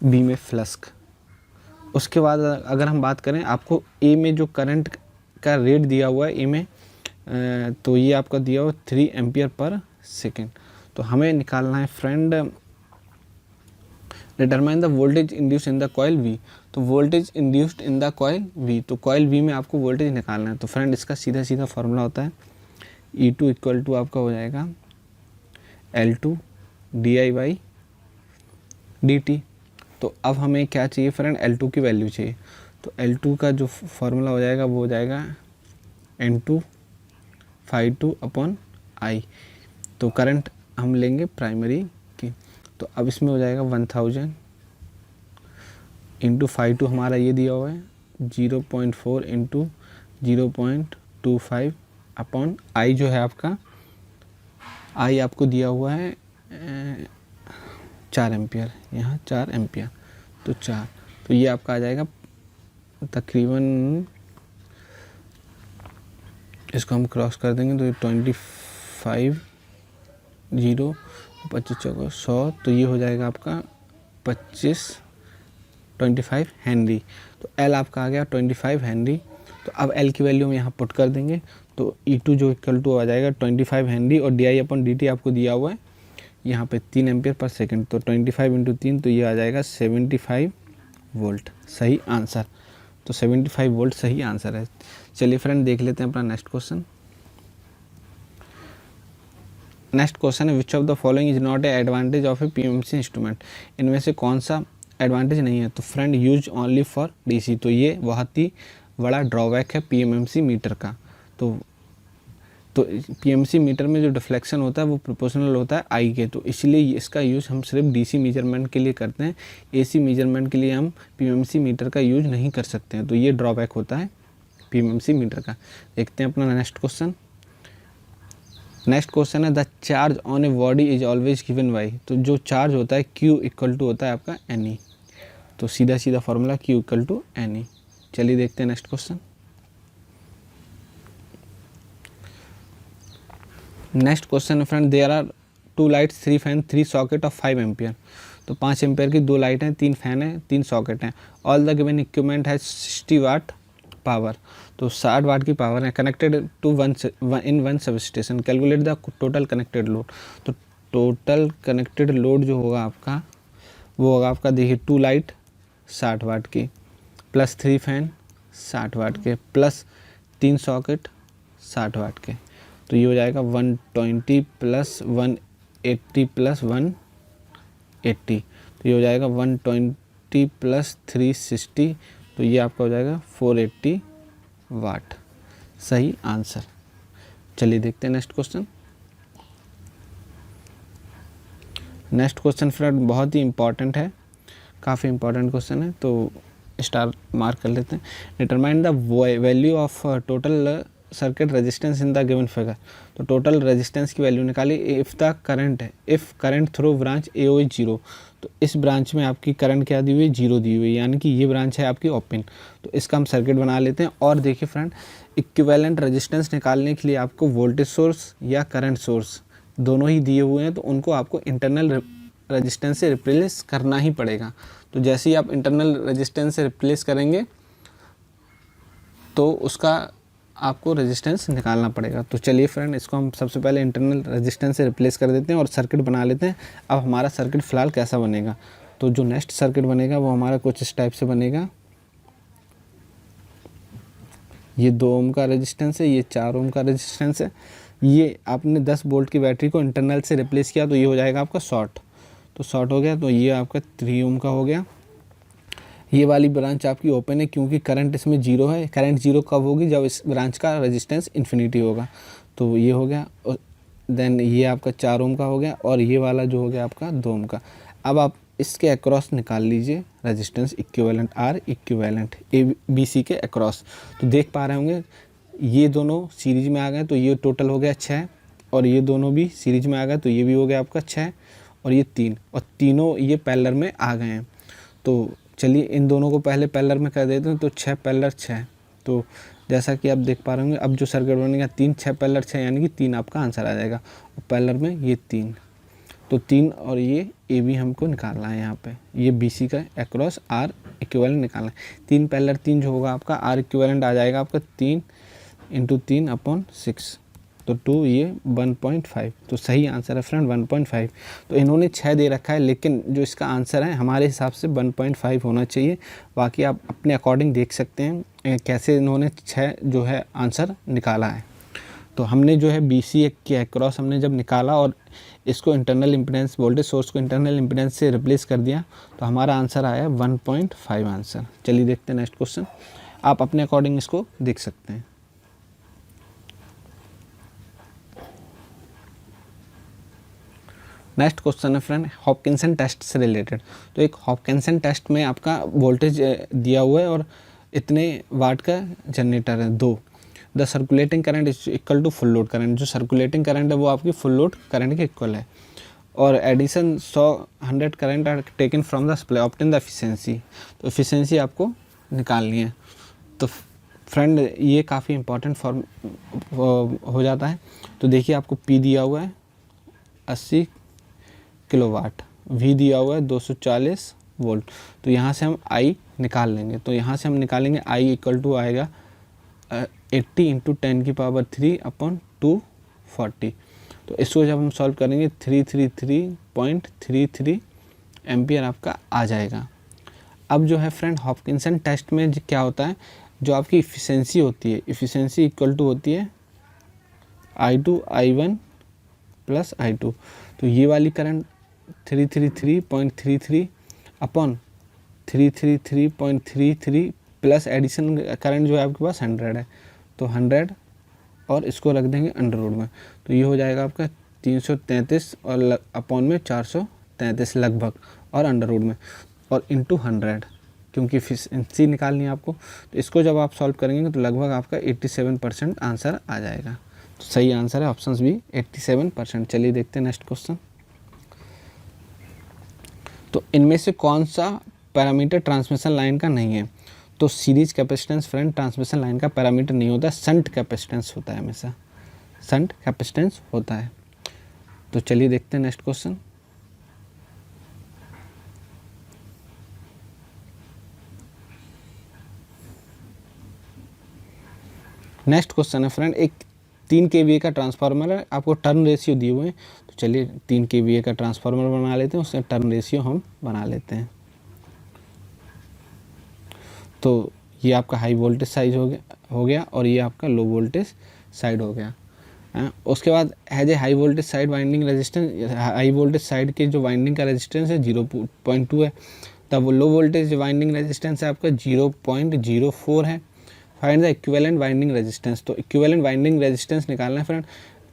Speaker 1: बी में फ्लस्क। उसके बाद अगर हम बात करें, आपको ए में जो करंट का रेट दिया हुआ है ए में, तो ये आपका दिया हुआ 3 एम्पियर पर सेकेंड। तो हमें निकालना है friend, determine the voltage induced in the coil V. तो voltage induced in the coil V, तो कॉइल वी में आपको वोल्टेज निकालना है। तो फ्रेंड इसका सीधा सीधा फार्मूला होता है E2 इक्वल टू आपका हो जाएगा L2 di/dt। तो अब हमें क्या चाहिए फ्रेंड, L2 की वैल्यू चाहिए। तो L2 का जो फार्मूला हो जाएगा वो हो जाएगा N2/2/I। तो करंट हम लेंगे प्राइमरी की, तो अब इसमें हो जाएगा 1000 इंटू 5/2 हमारा ये दिया हुआ है 0.4 इंटू 0.25/I जो है आपका, I आपको दिया हुआ है 4 एम्पियर, यहाँ 4 एम्पियर, तो 4, तो ये आपका आ जाएगा तकरीबन, इसको हम क्रॉस कर देंगे तो 25 0 25 चौका 100, तो ये हो जाएगा आपका 25 हेनरी। तो L आपका आ गया 25 हेनरी। तो अब L की वैल्यू हम यहाँ पुट कर देंगे, तो E2 जो इक्वल टू आ जाएगा 25 हेनरी, और di/dt आपको दिया हुआ है यहाँ पे 3 एम्पियर पर सेकेंड। तो 25 इंटू 3, तो ये आ जाएगा 75 वोल्ट, सही आंसर। तो 75 वोल्ट सही आंसर है। चलिए फ्रेंड देख लेते हैं अपना नेक्स्ट क्वेश्चन। नेक्स्ट क्वेश्चन है which of the following is not a advantage of A PMC instrument. इनमें से कौन सा एडवांटेज नहीं है। तो friend use only for DC, तो ये बहुत ही बड़ा ड्रॉबैक है पीएमसी मीटर का। तो पीएमसी मीटर में जो डिफ्लेक्शन होता है वो प्रोपोर्शनल होता है आई के, तो इसलिए इसका यूज़ हम सिर्फ डीसी मेजरमेंट के लिए करते हैं। एसी मेजरमेंट के लिए हम पीएमसी मीटर का यूज नहीं कर सकते हैं, तो ये ड्रॉबैक होता है पीएमसी मीटर का। देखते हैं अपना नेक्स्ट क्वेश्चन। नेक्स्ट क्वेश्चन है the charge on a body is always given by. तो जो चार्ज होता है Q इक्वल टू होता है आपका NE। तो सीधा सीधा formula Q equal to NE। चलिए देखते हैं नेक्स्ट क्वेश्चन। नेक्स्ट क्वेश्चन है friend there are 2 lights 3 fan 3 socket of 5 ampere. तो 5 एम्पियर की 2 लाइट हैं, 3 फैन हैं, 3 सॉकेट हैं। All the given equipment has 60 watt power. तो 60 वाट की पावर है, connected to one sub station. Calculate the total connected load. तो total connected load जो होगा आपका वो होगा आपका, देखिए 2 लाइट 60 वाट की, प्लस 3 फैन 60 वाट के, प्लस 3 सॉकेट 60 वाट के। तो ये हो जाएगा 120 प्लस 180 प्लस 180। तो ये हो जाएगा 120 प्लस 360, तो ये आपका हो जाएगा 480 वाट, सही आंसर। चलिए देखते हैं next question. Next question friend बहुत ही इंपॉर्टेंट है, काफ़ी इंपॉर्टेंट क्वेश्चन है, तो स्टार मार्क कर लेते हैं। Determine the value of total circuit resistance in the given figure. तो टोटल रेजिस्टेंस की वैल्यू निकाली if current through branch AO is 0। तो इस ब्रांच में आपकी करंट क्या दी हुई है, 0 दी हुई है, यानी कि ये ब्रांच है आपकी ओपन। तो इसका हम सर्किट बना लेते हैं। और देखिए फ्रेंड, इक्विवेलेंट रेजिस्टेंस निकालने के लिए आपको वोल्टेज सोर्स या करंट सोर्स दोनों ही दिए हुए हैं, तो उनको आपको इंटरनल रेजिस्टेंस से रिप्लेस करना ही पड़ेगा। तो जैसे ही आप इंटरनल रेजिस्टेंस से रिप्लेस करेंगे तो उसका आपको रेजिस्टेंस निकालना पड़ेगा। तो चलिए फ्रेंड इसको हम सबसे पहले इंटरनल रेजिस्टेंस से रिप्लेस कर देते हैं और सर्किट बना लेते हैं। अब हमारा सर्किट फ़िलहाल कैसा बनेगा, तो जो नेक्स्ट सर्किट बनेगा वो हमारा कुछ इस टाइप से बनेगा। ये 2 ओम का रेजिस्टेंस है, ये 4 ओम का रेजिस्टेंस है। ये आपने 10 वोल्ट की बैटरी को इंटरनल से रिप्लेस किया तो ये हो जाएगा आपका शॉर्ट। तो शॉर्ट हो गया, तो ये आपका 3 ओम का हो गया। ये वाली ब्रांच आपकी ओपन है क्योंकि करंट इसमें 0 है। करंट 0 कब होगी, जब इस ब्रांच का रेजिस्टेंस इन्फिनिटी होगा। तो ये हो गया। देन ये आपका 4 ओम का हो गया, और ये वाला जो हो गया आपका 2 ओम का। अब आप इसके अक्रॉस निकाल लीजिए resistance equivalent, R equivalent ABC के अक्रॉस। तो देख पा रहे होंगे ये दोनों सीरीज में आ गए, तो ये टोटल हो गया 6, और ये दोनों भी सीरीज में आ गए, तो ये भी हो गया आपका 6, और ये 3, और तीनों ये पैरेलल में आ गए हैं। तो चलिए इन दोनों को पहले पैरेलल में कर देते हैं। तो 6 पैरेलल 6, तो जैसा कि आप देख पा रहे होंगे, अब जो सर्किट बनेगा 3 6 पैरेलल 6 यानी कि 3 आपका आंसर आ जाएगा। और पैरेलल में ये 3, तो 3 और ये ए बी हमको निकालना है। यहाँ पे ये बी सी का अक्रॉस आर इक्विवेलेंट निकालना है। 3 पैरेलल 3 जो होगा आपका आर इक्विवेलेंट आ जाएगा आपका 3 × 3/6, तो 2 ये 1.5, तो सही आंसर है फ्रेंड 1.5। तो इन्होंने 6 दे रखा है, लेकिन जो इसका आंसर है हमारे हिसाब से 1.5 होना चाहिए। बाकी आप अपने अकॉर्डिंग देख सकते हैं कैसे इन्होंने 6 जो है आंसर निकाला है। तो हमने जो है बी सी के अक्रॉस हमने जब निकाला और इसको इंटरनल इम्पीडेंस, वोल्टेज सोर्स को इंटरनल इम्पीडेंस से रिप्लेस कर दिया, तो हमारा आंसर आया 1.5 आंसर। चलिए देखते हैं नेक्स्ट क्वेश्चन, आप अपने अकॉर्डिंग इसको देख सकते हैं। नेक्स्ट क्वेश्चन है फ्रेंड हॉपकिंसन टेस्ट से रिलेटेड। तो एक हॉपकिंसन टेस्ट में आपका वोल्टेज दिया हुआ है और इतने वाट का जनरेटर है 2। The circulating current is equal to full load current. जो सर्कुलेटिंग करंट है वो आपकी फुल लोड करंट के इक्वल है। और addition 100 current are taken from the supply, obtain the efficiency. तो एफिशिएंसी आपको निकालनी है। तो फ्रेंड ये काफ़ी इंपॉर्टेंट फॉर्म हो जाता है। तो देखिए आपको पी दिया हुआ है 80 किलोवाट, वी दिया हुआ है 240 वोल्ट। तो यहाँ से हम आई निकाल लेंगे। तो यहाँ से हम निकालेंगे आई इक्वल टू आएगा 80 × 10⁻³/240। तो इसको जब हम सॉल्व करेंगे 333.33 एम्पियर आपका आ जाएगा। अब जो है फ्रेंड हॉपकिंसन टेस्ट में क्या होता है, जो आपकी इफ़िशेंसी होती है, इफ़िशेंसी इक्वल टू होती है I2 I1 + I2। तो ये वाली करंट 333.33 प्लस एडिशन करंट जो है आपके पास 100 है, तो 100 और इसको रख देंगे अंडर रूट में। तो ये हो जाएगा आपका 333 और अपॉन में 433 लगभग, और अंडर रूट में और इंटू 100, क्योंकि एफिशिएंसी निकालनी है आपको। तो इसको जब आप सॉल्व करेंगे तो लगभग आपका 87% आंसर आ जाएगा। तो सही आंसर है ऑप्शन बी 87%। चलिए देखते हैं नेक्स्ट क्वेश्चन। तो इनमें से कौन सा पैरामीटर ट्रांसमिशन लाइन का नहीं है? तो series capacitance friend transmission line का पैरामीटर नहीं होता, शंट कैपेसिटेंस होता है, हमेशा शंट कैपेसिटेंस होता है। तो चलिए देखते हैं नेक्स्ट क्वेश्चन। नेक्स्ट क्वेश्चन है फ्रेंड एक 3 kVA का ट्रांसफार्मर है, आपको टर्न रेशियो दिए हुए हैं। तो चलिए 3 kVA का ट्रांसफार्मर बना लेते हैं, उससे टर्न रेशियो हम बना लेते हैं। तो ये आपका हाई वोल्टेज साइड हो गया और ये आपका लो वोल्टेज साइड हो गया। उसके बाद है जो high voltage side winding resistance, high voltage side के जो वाइंडिंग का रेजिस्टेंस है 0.2 है। तब लो वोल्टेज वाइंडिंग रेजिस्टेंस है आपका 0.04 है। Find the equivalent winding resistance. तो इक्विवेलेंट वाइंडिंग रेजिस्टेंस निकालना है फ्रेंड।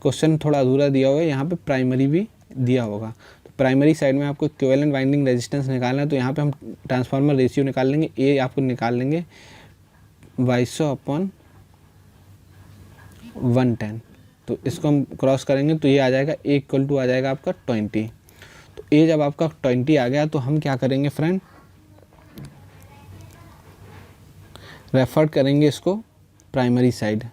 Speaker 1: क्वेश्चन थोड़ा अधूरा दिया हुआ है, यहाँ पे प्राइमरी भी दिया होगा। तो प्राइमरी साइड में आपको इक्विवेलेंट वाइंडिंग रेजिस्टेंस निकालना है। तो यहाँ पे हम ट्रांसफार्मर रेशियो निकाल लेंगे, ए आपको निकाल लेंगे 22/110। तो इसको हम क्रॉस करेंगे तो ये आ जाएगा ए इक्वल टू आ जाएगा आपका 20। तो ए जब आपका 20 आ गया तो हम क्या करेंगे फ्रेंड, रेफर करेंगे इसको प्राइमरी साइड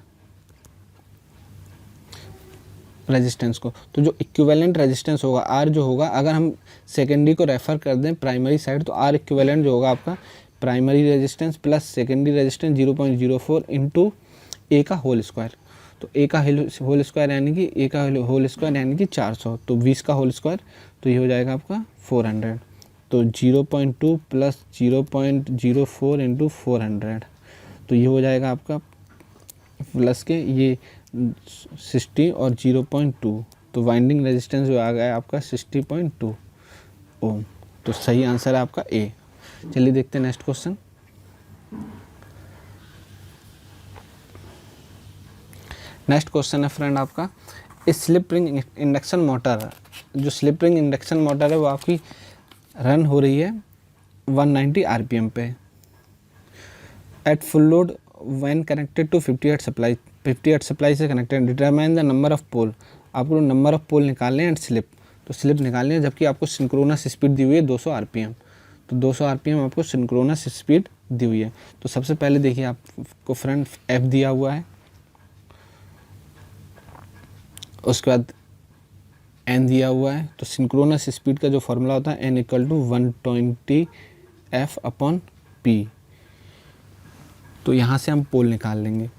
Speaker 1: रेजिस्टेंस को। तो जो इक्विवेलेंट रेजिस्टेंस होगा आर जो होगा, अगर हम सेकेंडरी को रेफर कर दें प्राइमरी साइड, तो आर इक्विवेलेंट जो होगा आपका primary resistance plus secondary resistance 0.04 into a का होल स्क्वायर। तो ए का होल स्क्वायर यानी कि ए का होल स्क्वायर यानी कि 400, तो 20 का होल स्क्वायर, तो ये हो जाएगा आपका 400। तो 0.2 प्लस 0.04 इंटू 400, तो ये हो जाएगा आपका प्लस के ये 60 और 0.2, तो वाइंडिंग रेजिस्टेंस जो आ गया आपका 60.2 ओम। तो सही आंसर है आपका ए। चलिए देखते हैं नेक्स्ट क्वेश्चन। नेक्स्ट क्वेश्चन है फ्रेंड आपका स्लिप रिंग इंडक्शन मोटर। जो स्लिप रिंग इंडक्शन मोटर है वो आपकी रन हो रही है 190 RPM पे at full load when connected to 50 hertz supply. 50 hertz supply से connected. Determine the number of pole. आपको नंबर ऑफ पोल निकालने हैं एंड स्लिप। तो स्लिप निकालनी है, जबकि आपको सिंक्रोनस स्पीड दी हुई है 200 RPM। तो 200 RPM आपको सिंक्रोनस स्पीड दी हुई है। तो सबसे पहले देखिए आपको फ्रेंड एफ दिया हुआ है, उसके बाद एन दिया हुआ है। तो सिंक्रोनस स्पीड का जो फॉर्मूला होता है N equal to 120 F upon P. तो यहाँ से हम पोल निकाल लेंगे।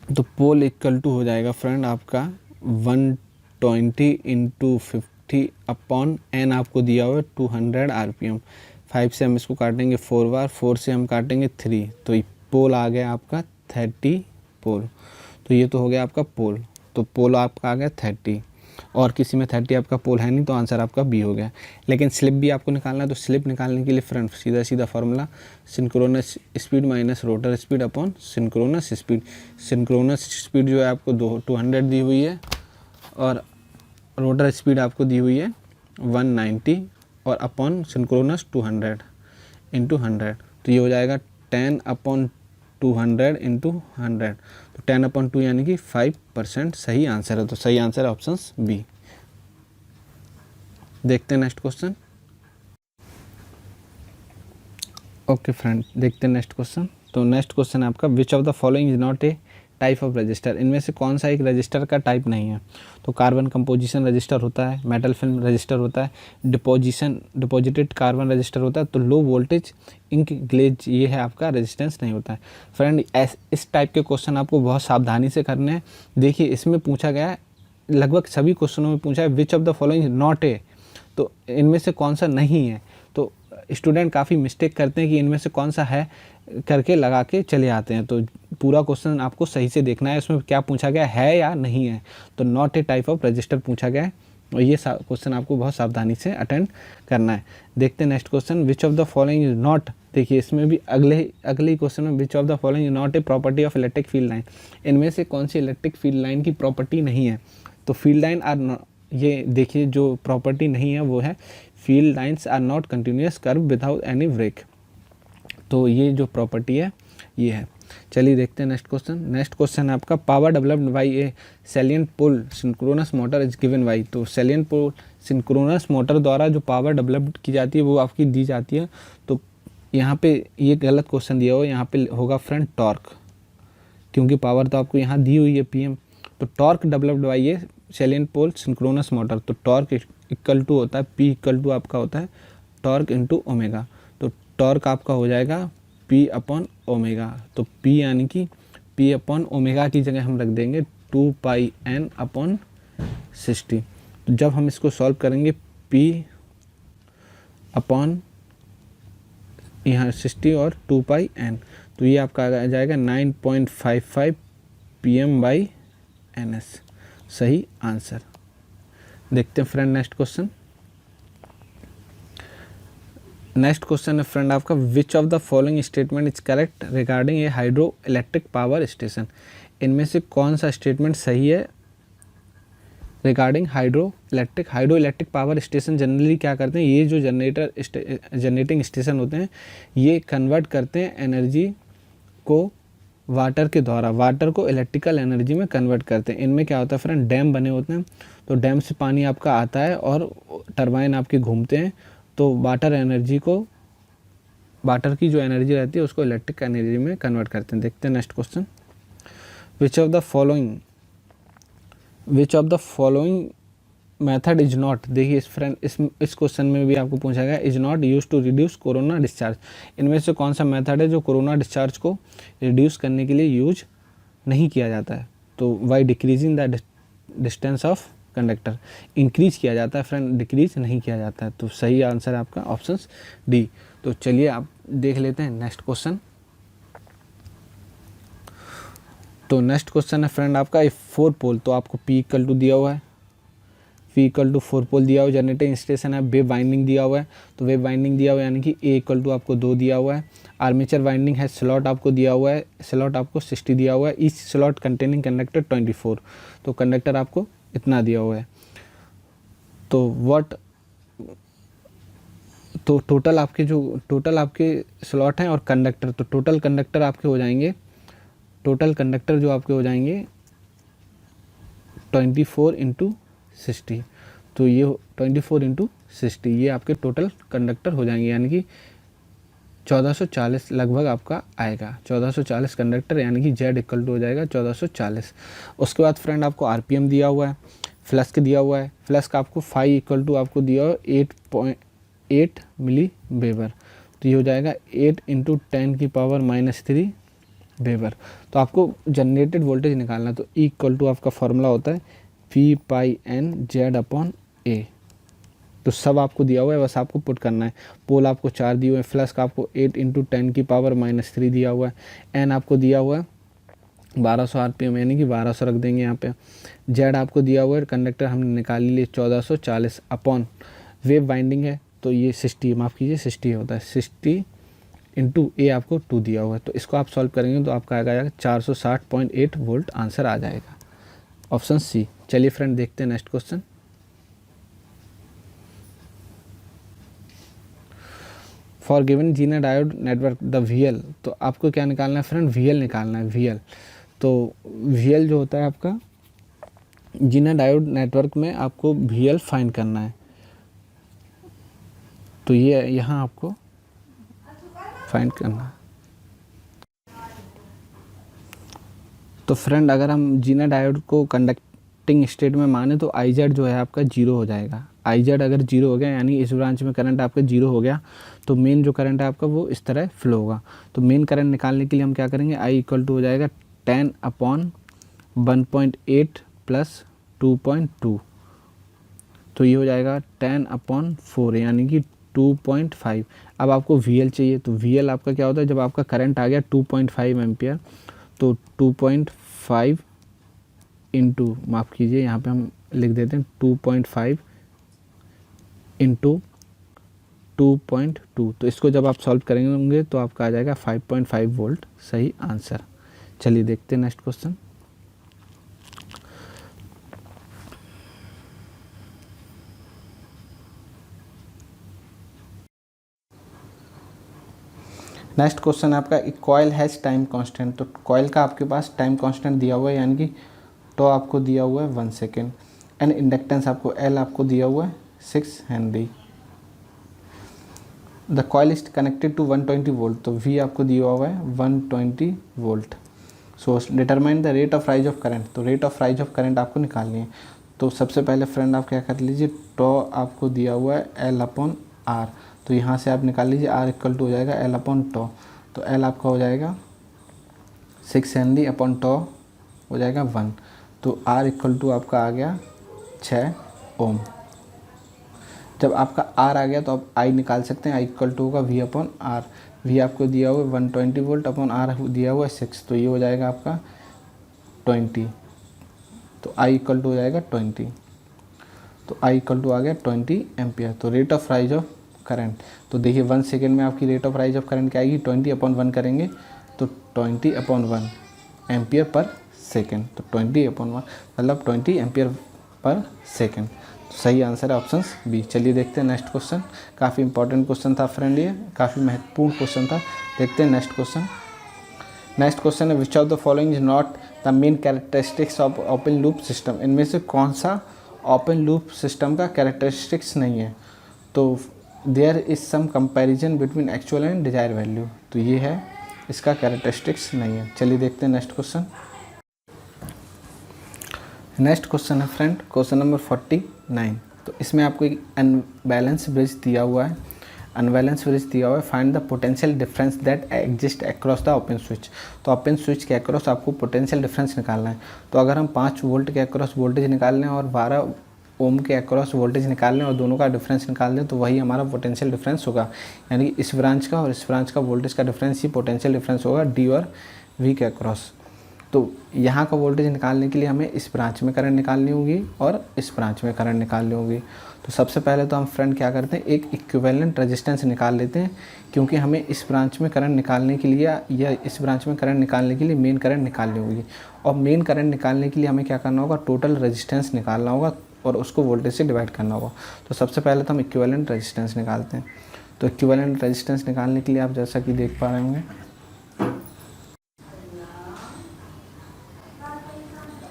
Speaker 1: तो पोल इक्वल टू हो जाएगा फ्रेंड आपका 120 इंटू 50 अपॉन एन आपको दिया हुआ है 200 RPM। 5 से हम इसको काटेंगे 4 बार, 4 से हम काटेंगे 3, तो ये पोल आ गया आपका 30 पोल। तो ये तो हो गया आपका पोल। तो पोल आपका आ गया 30, और किसी में 30 आपका पोल है नहीं, तो आंसर आपका बी हो गया। लेकिन स्लिप भी आपको निकालना है, तो स्लिप निकालने के लिए फ्रेंड सीधा सीधा formula synchronous speed minus rotor speed upon synchronous speed. Synchronous speed जो है आपको 200 दी हुई है, और रोटर स्पीड आपको दी हुई है 190, और अपॉन सिंक्रोनस 200 इंटू 100। तो ये हो जाएगा 10 अपॉन 200 इंटू 100। तो 10 अपॉन 2 यानी कि 5% सही आंसर है। तो सही आंसर है ऑप्शन बी। देखते हैं नेक्स्ट क्वेश्चन। ओके फ्रेंड, देखते हैं नेक्स्ट क्वेश्चन। तो नेक्स्ट क्वेश्चन है आपका विच of the following is not a type of register. इनमें से कौन सा एक रजिस्टर का टाइप नहीं है। तो कार्बन कंपोजिशन रजिस्टर होता है, मेटल फिल्म रजिस्टर होता है, डिपॉजिटेड कार्बन रजिस्टर होता है, तो लो वोल्टेज इंक ग्लेज ये है आपका रेजिस्टेंस नहीं होता है। फ्रेंड इस टाइप के क्वेश्चन आपको बहुत सावधानी से करने हैं। देखिए इसमें पूछा गया है, लगभग सभी क्वेश्चनों में पूछा है which of the following is not a, तो इनमें से कौन सा नहीं है। तो स्टूडेंट काफ़ी मिस्टेक करते हैं कि इनमें से कौन सा है करके लगा के चले आते हैं। तो पूरा क्वेश्चन आपको सही से देखना है, इसमें क्या पूछा गया है या नहीं है। तो not a type of register पूछा गया है, और ये क्वेश्चन आपको बहुत सावधानी से अटेंड करना है। देखते हैं next question, which of the following is not. देखिए इसमें भी अगले ही क्वेश्चन में विच of the following is not a property of electric field line. इनमें से कौन सी इलेक्ट्रिक फील्ड लाइन की प्रॉपर्टी नहीं है। तो फील्ड लाइन आर, ये देखिए जो प्रॉपर्टी नहीं है वो है field lines are not continuous curve without any break. तो ये जो प्रॉपर्टी है ये है। चलिए देखते हैं नेक्स्ट क्वेश्चन। नेक्स्ट क्वेश्चन है आपका power developed by a salient pole synchronous motor is given by. तो सैलिएंट पोल सिंक्रोनस मोटर द्वारा जो पावर डेवलप्ड की जाती है वो आपकी दी जाती है। तो यहाँ पे ये गलत क्वेश्चन दिया हुआ, यहाँ पे होगा फ्रेंड टॉर्क, क्योंकि पावर तो आपको यहाँ दी हुई है PM। तो torque developed by a salient pole synchronous motor, तो टॉर्क इक्वल टू होता है P इक्वल टू आपका होता है टॉर्क इंटू ओमेगा। तो टॉर्क आपका हो जाएगा P अपॉन ओमेगा। तो P यानी कि P अपॉन ओमेगा की जगह हम रख देंगे 2πn अपॉन 60। तो जब हम इसको सॉल्व करेंगे P अपॉन यहाँ 60 और 2πn, तो ये आपका आ जाएगा 9.55 PM/ns सही आंसर। देखते हैं friend next question. Next question है फ्रेंड आपका विच of the following statement is correct regarding A hydro electric power station. इनमें से कौन सा स्टेटमेंट सही है regarding hydro electric power station. Generally क्या करते हैं, ये जो जनरेटिंग स्टेशन होते हैं ये कन्वर्ट करते हैं एनर्जी को वाटर के द्वारा, वाटर को इलेक्ट्रिकल एनर्जी में कन्वर्ट करते हैं। इनमें क्या होता है फ्रेंड, डैम बने होते हैं, तो डैम से पानी आपका आता है और टरबाइन आपके घूमते हैं, तो वाटर की जो एनर्जी रहती है उसको इलेक्ट्रिक एनर्जी में कन्वर्ट करते हैं। देखते हैं next question, which of the following method is not. देखिए इस क्वेश्चन में भी आपको पूछा गया is not use to reduce corona discharge. इनमें से कौन सा मेथड है जो कोरोना डिस्चार्ज को रिड्यूस करने के लिए यूज नहीं किया जाता है। तो by decreasing the distance of conductor, increase किया जाता है फ्रेंड, डिक्रीज नहीं किया जाता है। तो सही आंसर है आपका ऑप्शन डी। तो चलिए आप देख लेते हैं नेक्स्ट क्वेश्चन। तो नेक्स्ट क्वेश्चन है फ्रेंड आपका 4 पोल, तो आपको P इक्वल टू दिया हुआ है, P इक्वल टू 4 पोल दिया हुआ है, जनरेटिंग स्टेशन है, वेव वाइंडिंग दिया हुआ है, तो वेव वाइंडिंग दिया हुआ है यानी कि A इक्वल टू आपको 2 दिया हुआ है, आर्मेचर वाइंडिंग है, स्लॉट आपको दिया हुआ है, स्लॉट आपको 60 दिया हुआ है, ईच स्लॉट कंटेनिंग कंडक्टर 24, तो कंडक्टर आपको इतना दिया हुआ है। तो टोटल आपके स्लॉट हैं और कंडक्टर, तो टोटल कंडक्टर आपके हो जाएंगे, टोटल कंडक्टर जो आपके हो जाएंगे 24 इंटू 60, तो ये 24 इंटू 60 ये आपके टोटल कंडक्टर हो जाएंगे, यानी कि 1440 लगभग आपका आएगा, 1440 कंडक्टर, यानी कि Z इक्वल टू हो जाएगा 1440। उसके बाद फ्रेंड आपको आरपीएम दिया हुआ है, फ्लक्स दिया हुआ है, फ्लक्स का आपको फाई इक्वल टू आपको दिया हुआ 8.8 मिली वेबर, तो ये हो जाएगा 8 × 10⁻³ वेबर। तो आपको जनरेटेड वोल्टेज निकालना है, तो E इक्वल टू आपका फॉर्मूला होता है V/N/Z/A। तो सब आपको दिया हुआ है, बस आपको पुट करना है। पोल आपको 4 दिए हुए हैं, फ्लक्स का आपको 8 × 10⁻³ दिया हुआ है, एन आपको दिया हुआ है 1200 आरपीएम, यानी कि 1200 रख देंगे यहाँ पे। जेड आपको दिया हुआ है, कंडक्टर हमने निकाल लिए 1440 अपॉन वेव वाइंडिंग है तो ये 60, माफ़ कीजिए 60 होता है, 60 × A आपको 2 दिया हुआ है। तो इसको आप सॉल्व करेंगे तो आपका आ जाएगा 460.8 वोल्ट आंसर आ जाएगा, ऑप्शन सी। चलिए फ्रेंड देखते हैं next question. For given zener diode network the VL, तो आपको क्या निकालना है फ्रेंड, VL निकालना है, VL। तो VL जो होता है आपका जीना डायोड नेटवर्क में आपको VL फाइंड करना है, तो ये यहाँ आपको फाइंड करना है। तो फ्रेंड अगर हम जीना डायोड को कंडक्टिंग स्टेट में माने तो IZ जो है आपका 0 हो जाएगा। IZ अगर 0 हो गया यानी इस ब्रांच में करंट आपका 0 हो गया, तो मेन जो करंट है आपका वो इस तरह फ्लो होगा। तो मेन करंट निकालने के लिए हम क्या करेंगे, I इक्वल टू हो जाएगा 10/1.8 + 2.2, तो ये हो जाएगा 10/4 यानी कि 2.5। अब आपको VL चाहिए, तो VL आपका क्या होता है, जब आपका करंट आ गया 2.5 एम्पियर, तो 2.5 इंटू, माफ़ कीजिए यहाँ पे हम लिख देते हैं 2.5 इंटू 2.2, तो इसको जब आप सॉल्व करेंगे तो आपका आ जाएगा 5.5 वोल्ट, सही आंसर। चलिए देखते हैं नेक्स्ट क्वेश्चन। नेक्स्ट क्वेश्चन है आपका, कॉइल हैज़ टाइम कांस्टेंट। तो कॉइल का आपके पास टाइम कांस्टेंट दिया हुआ है, यानी कि तो आपको दिया हुआ है 1 सेकेंड, एंड इंडक्टेंस आपको L आपको दिया हुआ है 6 henry. The coil is connected to 120 volt, तो V आपको दिया हुआ है 120 volt. So determine the rate of rise of current, तो rate of rise of current आपको निकालनी है। तो सबसे पहले फ्रेंड आप क्या कर लीजिए, टॉ आपको दिया हुआ है L/R, तो यहाँ से आप निकाल लीजिए R इक्वल टू हो जाएगा L/टॉ, तो L आपका हो जाएगा 6 हेनरी अपॉन टॉ हो जाएगा 1, तो R इक्वल टू आपका आ गया 6 ओम। जब आपका R आ गया तो आप I निकाल सकते हैं, I इक्वल टू होगा V/R। V आपको दिया हुआ है 120 वोल्ट अपॉन R दिया हुआ है 6, तो ये हो जाएगा आपका 20, तो I इक्वल टू हो जाएगा 20, तो I इक्वल टू आ गया 20 एम्पियर। तो rate of rise of current, तो देखिए 1 सेकेंड में आपकी rate of rise of current क्या आएगी, 20/1 करेंगे तो 20/1 एम्पियर पर सेकेंड, तो 20/1 मतलब 20 एम्पियर पर सेकेंड। तो सही आंसर है ऑप्शन बी। चलिए देखते हैं नेक्स्ट क्वेश्चन, काफ़ी इंपॉर्टेंट क्वेश्चन था फ्रेंड, ये काफ़ी महत्वपूर्ण क्वेश्चन था। देखते हैं नेक्स्ट क्वेश्चन। नेक्स्ट क्वेश्चन है, which of the following is not the main characteristics of open loop system, इनमें से कौन सा ओपन लूप सिस्टम का कैरेक्टरिस्टिक्स नहीं है। तो there is some comparison between actual and desire value, तो ये है इसका कैरेक्टरिस्टिक्स नहीं है। चलिए देखते हैं नेक्स्ट क्वेश्चन। नेक्स्ट क्वेश्चन है फ्रेंड, क्वेश्चन नंबर 49। तो इसमें आपको एक अनबैलेंस ब्रिज दिया हुआ है, अनबैलेंस ब्रिज दिया हुआ है, find the potential difference that exist across the open switch. तो ओपन स्विच के अक्रॉस आपको पोटेंशियल डिफरेंस निकालना है। तो अगर हम 5 वोल्ट के अक्रॉस वोल्टेज निकाल लें और 12 ओम के अक्रॉस वोल्टेज निकाल लें और दोनों का डिफरेंस निकाल दें, तो वही हमारा पोटेंशियल डिफरेंस होगा, यानी कि इस ब्रांच का और इस ब्रांच का वोल्टेज का डिफरेंस ही पोटेंशियल डिफरेंस होगा डी और वी के अक्रॉस। तो यहाँ का वोल्टेज निकालने के लिए हमें इस ब्रांच में करंट निकालनी होगी और इस ब्रांच में करंट निकालनी होगी। तो सबसे पहले तो हम फ्रेंड क्या करते हैं, एक इक्विवेलेंट रेजिस्टेंस निकाल लेते हैं, क्योंकि हमें इस ब्रांच में करंट निकालने के लिए या इस ब्रांच में करंट निकालने के लिए मेन करंट निकालनी होगी, और मेन करंट निकालने के लिए हमें क्या करना होगा, टोटल रेजिस्टेंस निकालना होगा और उसको वोल्टेज से डिवाइड करना होगा। तो सबसे पहले तो हम इक्विवेलेंट रेजिस्टेंस निकालते हैं। तो इक्विवेलेंट रेजिस्टेंस निकालने के लिए आप जैसा कि देख पा रहे होंगे,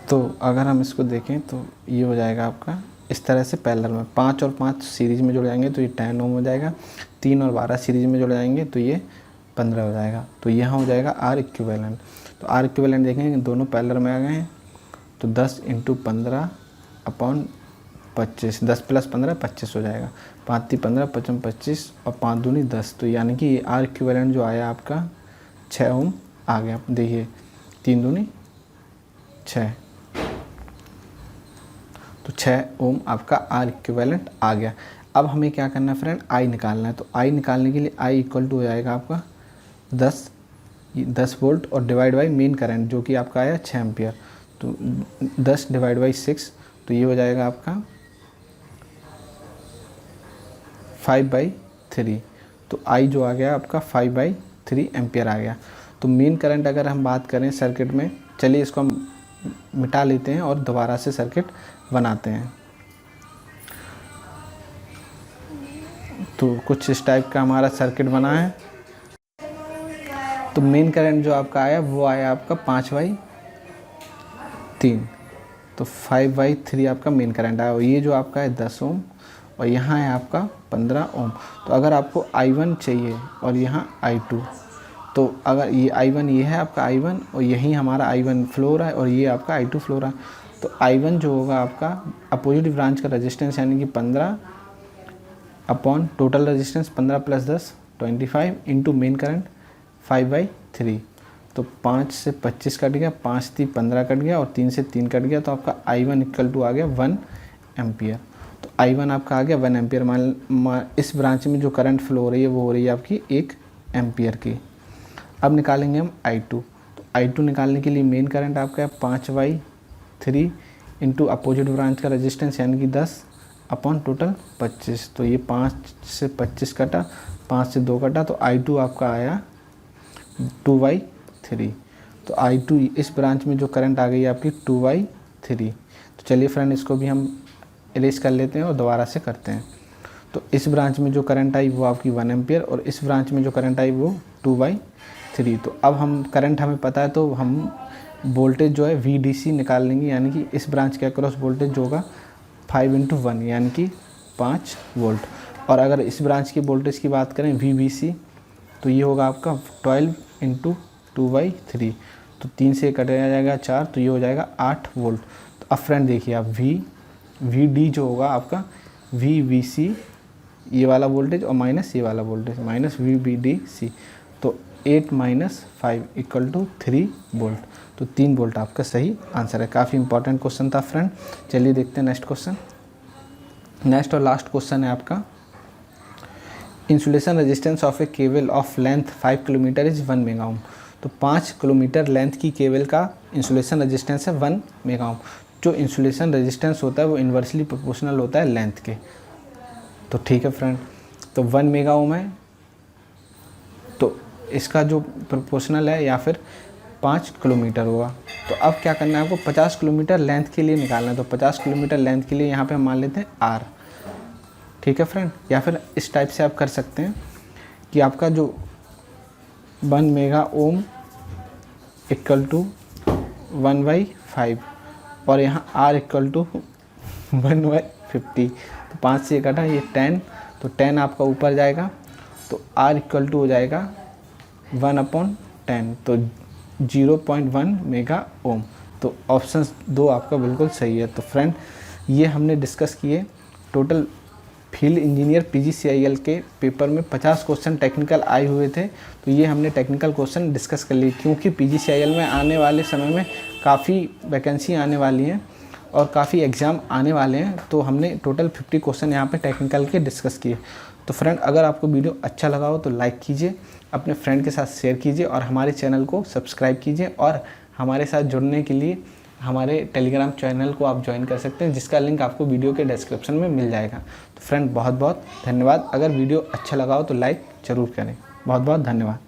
Speaker 1: तो अगर हम इसको देखें तो ये हो जाएगा आपका इस तरह से पैरेलल में 5 और 5 सीरीज़ में जुड़ जाएंगे तो ये 10 ओम हो जाएगा, 3 और 12 सीरीज़ में जुड़ जाएंगे तो ये 15 हो जाएगा। तो यहाँ हो जाएगा आर इक्विवेलेंट। तो आर इक्विवेलेंट देखेंगे दोनों पैरेलल में आ गए हैं, तो 10 × 15/25, 10 + 15 25 हो जाएगा। 5 × 15 = 25 और 5 दूनी 10। तो यानी कि आर इक्विवेलेंट जो आया आपका 6 ओम आ गया। देखिए 3 दूनी 6, तो 6 ओम आपका आर इक्विवेलेंट आ गया। अब हमें क्या करना है फ्रेंड, आई निकालना है। तो आई निकालने के लिए आई इक्वल टू हो जाएगा आपका 10 वोल्ट और डिवाइड बाई मेन करंट जो कि आपका आया 6 एम्पियर। तो 10 / 6, तो ये हो जाएगा आपका 5/3। तो आई जो आ गया आपका 5/3 एम्पियर आ गया। तो मेन करंट अगर हम बात करें सर्किट में, चलिए इसको हम मिटा लेते हैं और दोबारा से सर्किट बनाते हैं। तो कुछ इस टाइप का हमारा सर्किट बना है। तो मेन करंट जो आपका आया वो आया आपका 5/3। तो 5/3 आपका मेन करंट आया। और ये जो आपका है 10 ओम और यहाँ है आपका 15 ओम। तो अगर आपको I1 चाहिए और यहाँ I2, तो अगर ये I1 ये है आपका I1 और यही हमारा I1 फ्लो हो रहा है और ये आपका I2 फ्लो हो रहा है। तो I1 जो होगा आपका अपोजिट ब्रांच का रेजिस्टेंस यानी कि 15 upon total resistance 15 + 10 25 into main current 5/3। तो 5 से 25 कट गया, 5 × 3 = 15 कट गया और 3 से 3 कट गया। तो आपका I1 इक्वल टू आ गया 1 एम्पियर। तो I1 आपका आ गया 1 एम्पियर। इस ब्रांच में जो करंट फ्लो हो रही है वो हो रही है आपकी 1 एम्पियर की। अब निकालेंगे हम I2। तो I2 निकालने के लिए मेन करंट आपका है 5/3 इंटू अपोजिट ब्रांच का रेजिस्टेंस यानी कि 10 अपॉन टोटल 25। तो ये 5 से 25 कटा, 5 से 2 कटा, तो I2 आपका आया 2/3। तो I2 इस ब्रांच में जो करंट आ गई है आपकी 2/3। तो चलिए फ्रेंड इसको भी हम इरेज कर लेते हैं और दोबारा से करते हैं। तो इस ब्रांच में जो करंट आई वो आपकी 1 एम्पियर और इस ब्रांच में जो करंट आई वो 2/3। तो अब हम करंट हमें पता है तो हम वोल्टेज जो है VDC निकाल लेंगे, यानी कि इस ब्रांच के अक्रॉस वोल्टेज जो होगा 5 × 1 यानी कि 5 वोल्ट। और अगर इस ब्रांच की वोल्टेज की बात करें VBC, तो ये होगा आपका 12 × 2/3। तो 3 से कटेगा जाएगा 4, तो ये हो जाएगा 8 वोल्ट। तो अब फ्रेंड देखिए आप VD जो होगा आपका VBC ये वाला वोल्टेज और माइनस ये वाला वोल्टेज माइनस VBDC, तो 8 - 5 = 3 वोल्ट। तो 3 वोल्ट आपका सही आंसर है। काफ़ी इंपॉर्टेंट क्वेश्चन था फ्रेंड। चलिए देखते हैं नेक्स्ट क्वेश्चन। नेक्स्ट और लास्ट क्वेश्चन है आपका, insulation resistance of a cable of length 5 kilometre is 1 mega ohm. तो 5 किलोमीटर लेंथ की केबल का इंसुलेशन रेजिस्टेंस है 1 मेगा ओम। जो इंसुलेशन रेजिस्टेंस होता है वो इन्वर्सली प्रोपोर्शनल होता है लेंथ के। तो ठीक है फ्रेंड, तो 1 मेगा ओम है, तो इसका जो प्रोपोर्शनल है या फिर 5 किलोमीटर होगा। तो अब क्या करना है आपको, 50 किलोमीटर लेंथ के लिए निकालना है। तो 50 किलोमीटर लेंथ के लिए यहाँ पे हम मान लेते हैं R। ठीक है फ्रेंड, या फिर इस टाइप से आप कर सकते हैं कि आपका जो 1 मेगा ओम इक्वल टू 1/5 और यहाँ R इक्वल टू 1/50। तो 5 से कटा ये 10, तो 10 आपका ऊपर जाएगा, तो R इक्वल टू हो जाएगा 1/10, तो 0.1 मेगा ओम। तो ऑप्शन 2 आपका बिल्कुल सही है। तो फ्रेंड ये हमने डिस्कस किए टोटल फील्ड इंजीनियर PGCIL के पेपर में 50 क्वेश्चन टेक्निकल आए हुए थे। तो ये हमने टेक्निकल क्वेश्चन डिस्कस कर लिए, क्योंकि PGCIL में आने वाले समय में काफ़ी वैकेंसी आने वाली हैं और काफ़ी एग्ज़ाम आने वाले हैं। तो हमने टोटल 50 क्वेश्चन यहाँ पे टेक्निकल के डिस्कस किए। तो फ्रेंड अगर आपको वीडियो अच्छा लगा हो तो लाइक कीजिए, अपने फ्रेंड के साथ शेयर कीजिए और हमारे चैनल को सब्सक्राइब कीजिए। और हमारे साथ जुड़ने के लिए हमारे टेलीग्राम चैनल को आप ज्वाइन कर सकते हैं, जिसका लिंक आपको वीडियो के डिस्क्रिप्शन में मिल जाएगा। तो फ्रेंड बहुत बहुत धन्यवाद। अगर वीडियो अच्छा लगा हो तो लाइक ज़रूर करें। बहुत बहुत धन्यवाद।